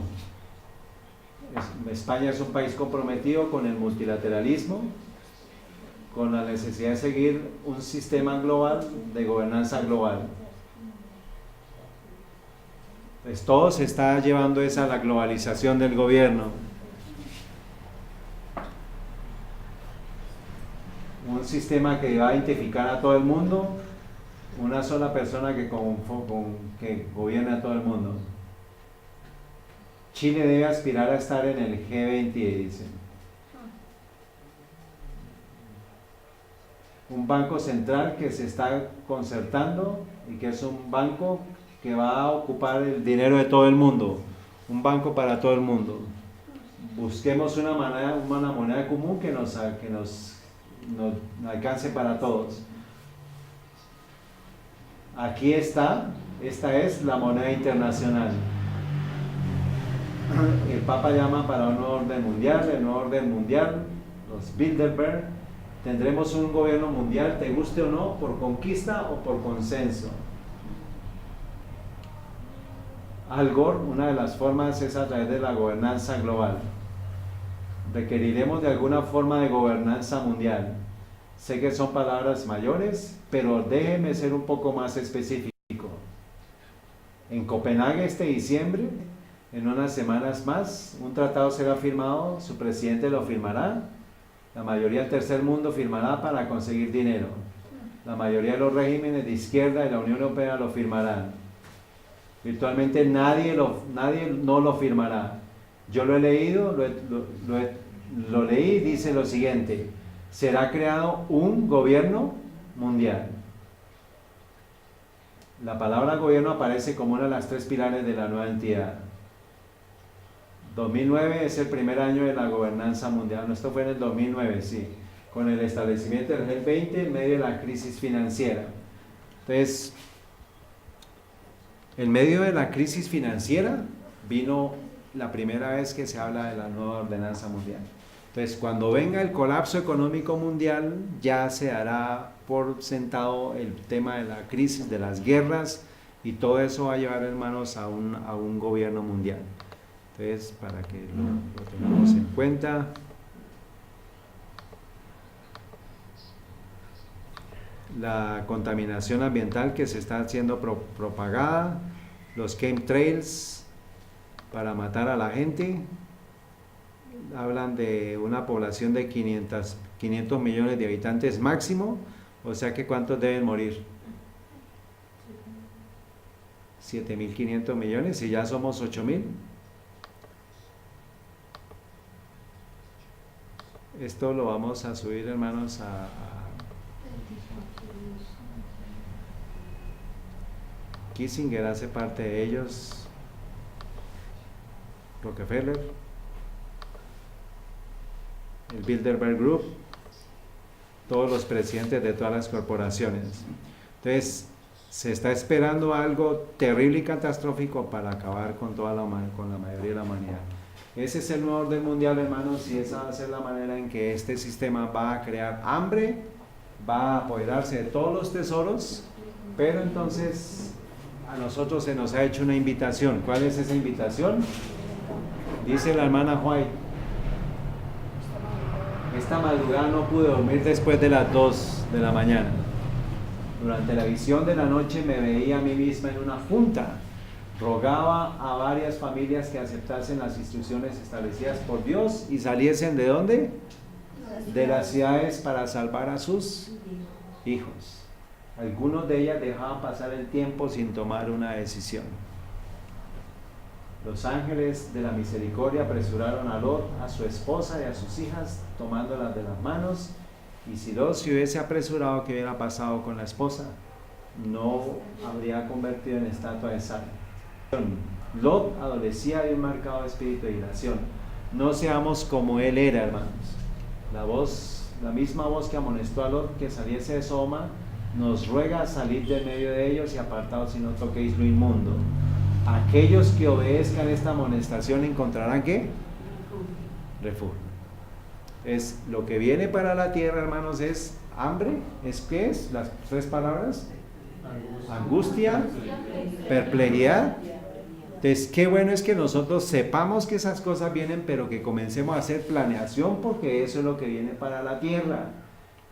Speaker 1: España es un país comprometido con el multilateralismo, con la necesidad de seguir un sistema global de gobernanza global. Pues todo se está llevando a la globalización del gobierno. Un sistema que va a identificar a todo el mundo, una sola persona que gobierna a todo el mundo. Chile debe aspirar a estar en el G20, dicen. Un banco central que se está concertando y que es un banco que va a ocupar el dinero de todo el mundo, un banco para todo el mundo. Busquemos una moneda común que nos alcance para todos. Aquí esta es la moneda internacional. El Papa llama para un nuevo orden mundial, el nuevo orden mundial, los Bilderberg. Tendremos un gobierno mundial, te guste o no, por conquista o por consenso. Al Gore, una de las formas es a través de la gobernanza global. Requeriremos de alguna forma de gobernanza mundial. Sé que son palabras mayores, pero déjeme ser un poco más específico. En Copenhague este diciembre, en unas semanas más, un tratado será firmado, su presidente lo firmará, la mayoría del tercer mundo firmará para conseguir dinero. La mayoría de los regímenes de izquierda y la Unión Europea lo firmarán. Virtualmente nadie no lo firmará. Yo lo he leído, lo leí, dice lo siguiente: será creado un gobierno mundial. La palabra gobierno aparece como una de las 3 pilares de la nueva entidad. 2009 es el primer año de la gobernanza mundial. No, esto fue en el 2009, sí, con el establecimiento del G20 en medio de la crisis financiera. Entonces, en medio de la crisis financiera vino la primera vez que se habla de la nueva ordenanza mundial. Entonces, cuando venga el colapso económico mundial, ya se dará por sentado el tema de la crisis, de las guerras, y todo eso va a llevar, hermanos, a un gobierno mundial. Entonces, para que lo tengamos en cuenta. La contaminación ambiental que se está siendo propagada, los chemtrails para matar a la gente. Hablan de una población de 500 millones de habitantes máximo, o sea que ¿cuántos deben morir? 7.500 millones, y ya somos 8.000. Esto lo vamos a subir, hermanos, Kissinger hace parte de ellos, Rockefeller, el Bilderberg Group, todos los presidentes de todas las corporaciones. Entonces, se está esperando algo terrible y catastrófico para acabar con con la mayoría de la humanidad. Ese es el nuevo orden mundial, hermanos, y esa va a ser la manera en que este sistema va a crear hambre, va a apoderarse de todos los tesoros, pero entonces a nosotros se nos ha hecho una invitación. ¿Cuál es esa invitación? Dice la hermana White: esta madrugada no pude dormir después de las 2 de la mañana. Durante la visión de la noche me veía a mí misma en una junta. Rogaba a varias familias que aceptasen las instrucciones establecidas por Dios y saliesen ¿de dónde? De las ciudades para salvar a sus hijos. Algunos de ellas dejaban pasar el tiempo sin tomar una decisión. Los ángeles de la misericordia apresuraron a Lot, a su esposa y a sus hijas, tomándolas de las manos. Y si Lot se hubiese apresurado, ¿qué hubiera pasado con la esposa? No habría convertido en estatua de sal. Lot adolecía de un marcado espíritu de iración. No seamos como él era, hermanos. La misma voz que amonestó a Lot que saliese de Sodoma, nos ruega salir de medio de ellos y apartaos y no toquéis lo inmundo. Aquellos que obedezcan esta amonestación encontrarán ¿qué? Refugio. Es lo que viene para la tierra, hermanos, es hambre, ¿qué es? Las 3 palabras: angustia, perplejidad. Entonces, qué bueno es que nosotros sepamos que esas cosas vienen, pero que comencemos a hacer planeación, porque eso es lo que viene para la tierra.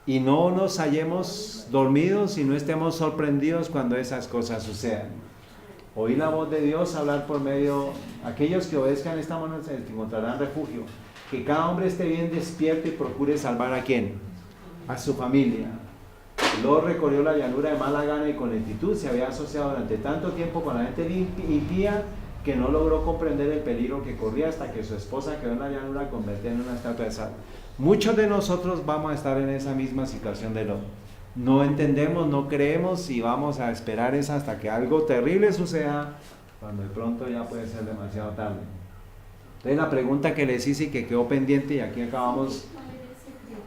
Speaker 1: Y no nos hallemos dormidos y no estemos sorprendidos cuando esas cosas sucedan. Oí la voz de Dios hablar por medio, aquellos que obedezcan esta amonestación encontrarán refugio. Que cada hombre esté bien despierto y procure salvar ¿a quién? A su familia. Lot recorrió la llanura de mala gana y con lentitud se había asociado durante tanto tiempo con la gente impía que no logró comprender el peligro que corría hasta que su esposa quedó en la llanura convertida en una estatua de sal. Muchos de nosotros vamos a estar en esa misma situación de Lot. No entendemos, no creemos y vamos a esperar hasta que algo terrible suceda, cuando de pronto ya puede ser demasiado tarde. Entonces la pregunta que les hice y que quedó pendiente, y aquí acabamos: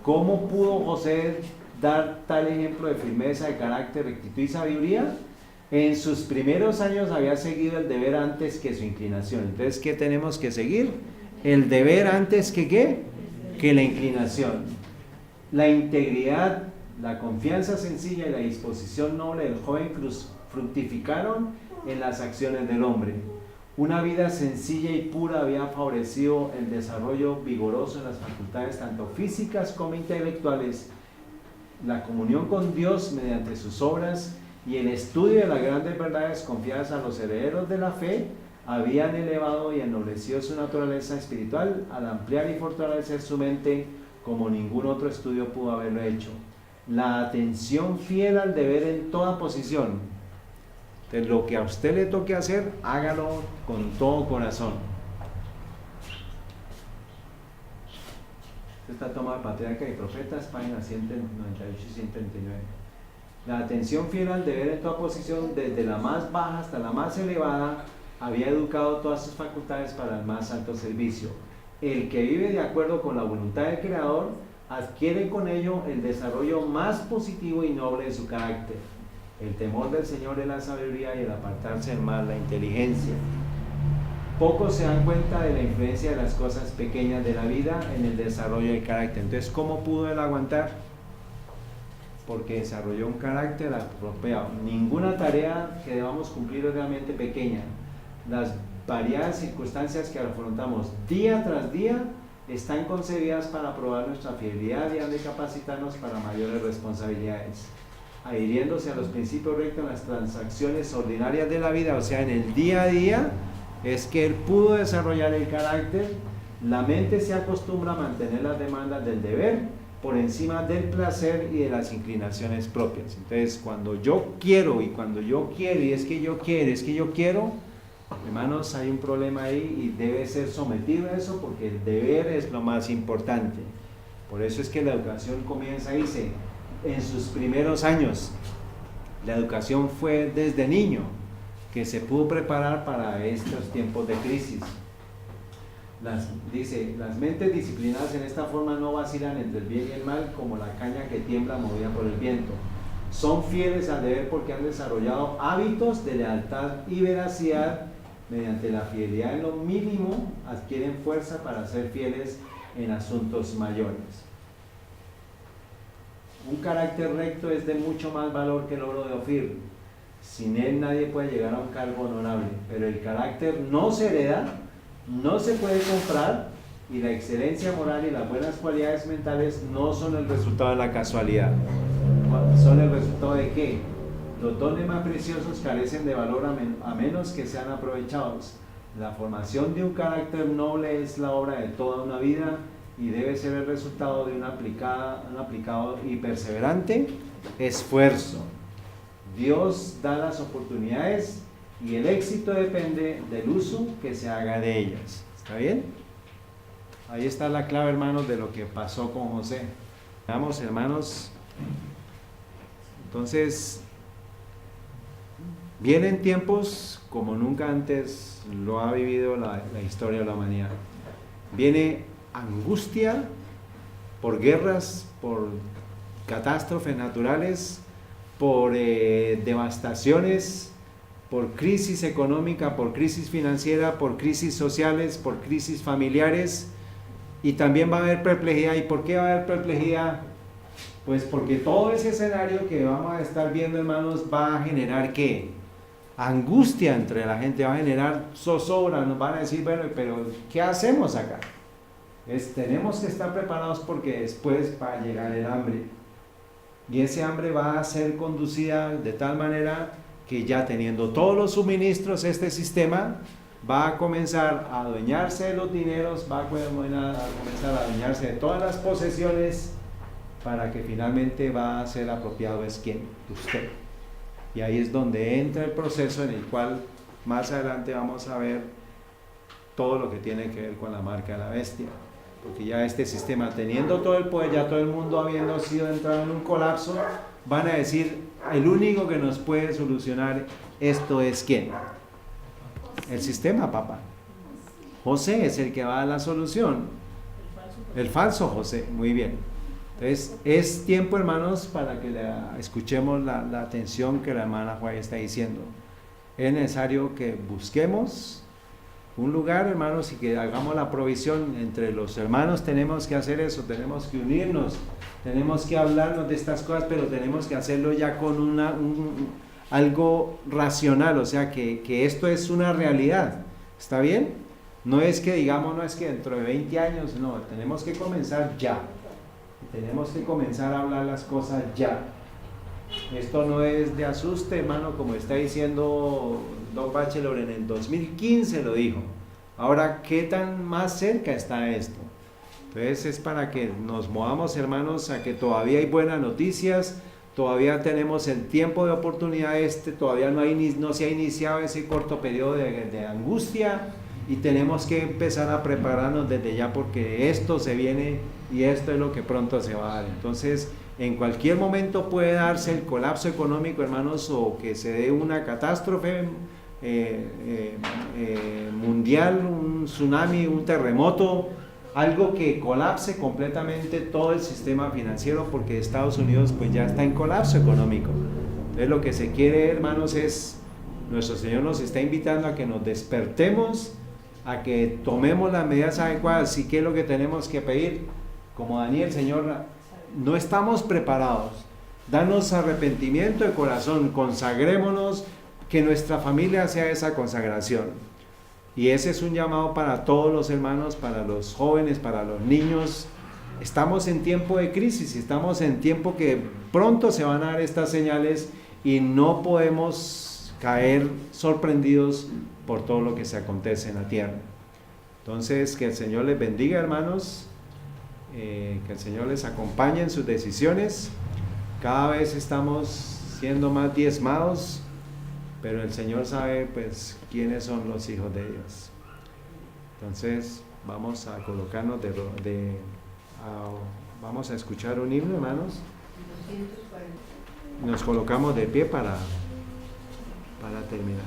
Speaker 1: ¿cómo pudo José dar tal ejemplo de firmeza, de carácter, rectitud y sabiduría? En sus primeros años había seguido el deber antes que su inclinación. Entonces, ¿qué tenemos que seguir? El deber antes que ¿qué? Que la inclinación. La integridad, la confianza sencilla y la disposición noble del joven fructificaron en las acciones del hombre. Una vida sencilla y pura había favorecido el desarrollo vigoroso en las facultades tanto físicas como intelectuales. La comunión con Dios mediante sus obras y el estudio de las grandes verdades confiadas a los herederos de la fe habían elevado y ennoblecido su naturaleza espiritual al ampliar y fortalecer su mente como ningún otro estudio pudo haberlo hecho. La atención fiel al deber en toda posición. Entonces, lo que a usted le toque hacer, hágalo con todo corazón. Esta toma de Patriarca y Profetas, páginas 198 y 139. La atención fiel al deber en toda posición, desde la más baja hasta la más elevada, había educado todas sus facultades para el más alto servicio. El que vive de acuerdo con la voluntad del Creador adquiere con ello el desarrollo más positivo y noble de su carácter. El temor del Señor es la sabiduría y el apartarse del mal la inteligencia. Pocos se dan cuenta de la influencia de las cosas pequeñas de la vida en el desarrollo del carácter. Entonces, ¿cómo pudo él aguantar? Porque desarrolló un carácter apropiado. Ninguna tarea que debamos cumplir es realmente pequeña. Las variadas circunstancias que afrontamos día tras día están concebidas para probar nuestra fidelidad y han de capacitarnos para mayores responsabilidades, adhiriéndose a los principios rectos en las transacciones ordinarias de la vida, o sea, en el día a día, es que él pudo desarrollar el carácter. La mente se acostumbra a mantener las demandas del deber por encima del placer y de las inclinaciones propias. Entonces, cuando yo quiero y cuando yo quiero y es que yo quiero, hermanos, hay un problema ahí y debe ser sometido a eso, porque el deber es lo más importante. Por eso es que la educación comienza, dice, en sus primeros años. La educación fue desde niño que se pudo preparar para estos tiempos de crisis. Dice, las mentes disciplinadas en esta forma no vacilan entre el bien y el mal como la caña que tiembla movida por el viento. Son fieles al deber porque han desarrollado hábitos de lealtad y veracidad. Mediante la fidelidad en lo mínimo adquieren fuerza para ser fieles en asuntos mayores. Un carácter recto es de mucho más valor que el oro de Ofir. Sin él nadie puede llegar a un cargo honorable, pero el carácter no se hereda, no se puede comprar, y la excelencia moral y las buenas cualidades mentales no son el resultado de la casualidad. ¿Son el resultado de qué? Los dones más preciosos carecen de valor a menos que sean aprovechados. La formación de un carácter noble es la obra de toda una vida y debe ser el resultado de un aplicado y perseverante esfuerzo. Dios da las oportunidades y el éxito depende del uso que se haga de ellas. ¿Está bien? Ahí está la clave, hermanos, de lo que pasó con José. Vamos, hermanos. Entonces, vienen tiempos como nunca antes lo ha vivido la historia de la humanidad. Viene angustia por guerras, por catástrofes naturales, por devastaciones, por crisis económica, por crisis financiera, por crisis sociales, por crisis familiares, y también va a haber perplejidad. ¿Y por qué va a haber perplejidad? Pues porque todo ese escenario que vamos a estar viendo, hermanos, va a generar ¿qué? Angustia entre la gente, va a generar zozobra, nos van a decir, bueno, pero ¿qué hacemos acá? Tenemos que estar preparados porque después va a llegar el hambre, y ese hambre va a ser conducida de tal manera que ya teniendo todos los suministros, este sistema va a comenzar a adueñarse de los dineros, va a comenzar a adueñarse de todas las posesiones, para que finalmente va a ser apropiado es ¿quién? Usted. Y ahí es donde entra el proceso en el cual más adelante vamos a ver todo lo que tiene que ver con la marca de la bestia, porque ya este sistema, teniendo todo el poder, ya todo el mundo habiendo sido entrado en un colapso, van a decir, el único que nos puede solucionar esto es ¿quién? El sistema, papá. José es el que va a la solución, el falso José. Muy bien. Entonces es tiempo, hermanos, para que escuchemos la atención que la hermana Juárez está diciendo. Es necesario que busquemos un lugar, hermanos, y que hagamos la provisión entre los hermanos. Tenemos que hacer eso, tenemos que unirnos, tenemos que hablarnos de estas cosas, pero tenemos que hacerlo ya con algo racional, o sea, que esto es una realidad. ¿Está bien? No es que digamos, no es que dentro de 20 años, no, tenemos que comenzar ya. Tenemos que comenzar a hablar las cosas ya. Esto no es de asuste, hermano, como está diciendo Doc Bachelor, en el 2015 lo dijo. Ahora, ¿qué tan más cerca está esto? Entonces es para que nos movamos, hermanos, a que todavía hay buenas noticias, todavía tenemos el tiempo de oportunidad todavía no se ha iniciado ese corto periodo de angustia, y tenemos que empezar a prepararnos desde ya, porque esto se viene y esto es lo que pronto se va a dar. Entonces, en cualquier momento puede darse el colapso económico, hermanos, o que se dé una catástrofe mundial, un tsunami, un terremoto, algo que colapse completamente todo el sistema financiero, porque Estados Unidos pues ya está en colapso económico. Entonces lo que se quiere, hermanos, es, nuestro Señor nos está invitando a que nos despertemos, a que tomemos las medidas adecuadas. ¿Y qué es lo que tenemos que pedir? Como Daniel, Señor, no estamos preparados, danos arrepentimiento de corazón, consagrémonos, que nuestra familia sea esa consagración. Y ese es un llamado para todos los hermanos, para los jóvenes, para los niños. Estamos en tiempo de crisis, estamos en tiempo que pronto se van a dar estas señales, y no podemos caer sorprendidos por todo lo que se acontece en la tierra. Entonces, que el Señor les bendiga, hermanos, que el Señor les acompañe en sus decisiones. Cada vez estamos siendo más diezmados, pero el Señor sabe pues quiénes son los hijos de Dios. Entonces vamos a colocarnos vamos a escuchar un himno, hermanos.
Speaker 3: 240.
Speaker 1: Nos colocamos de pie para terminar.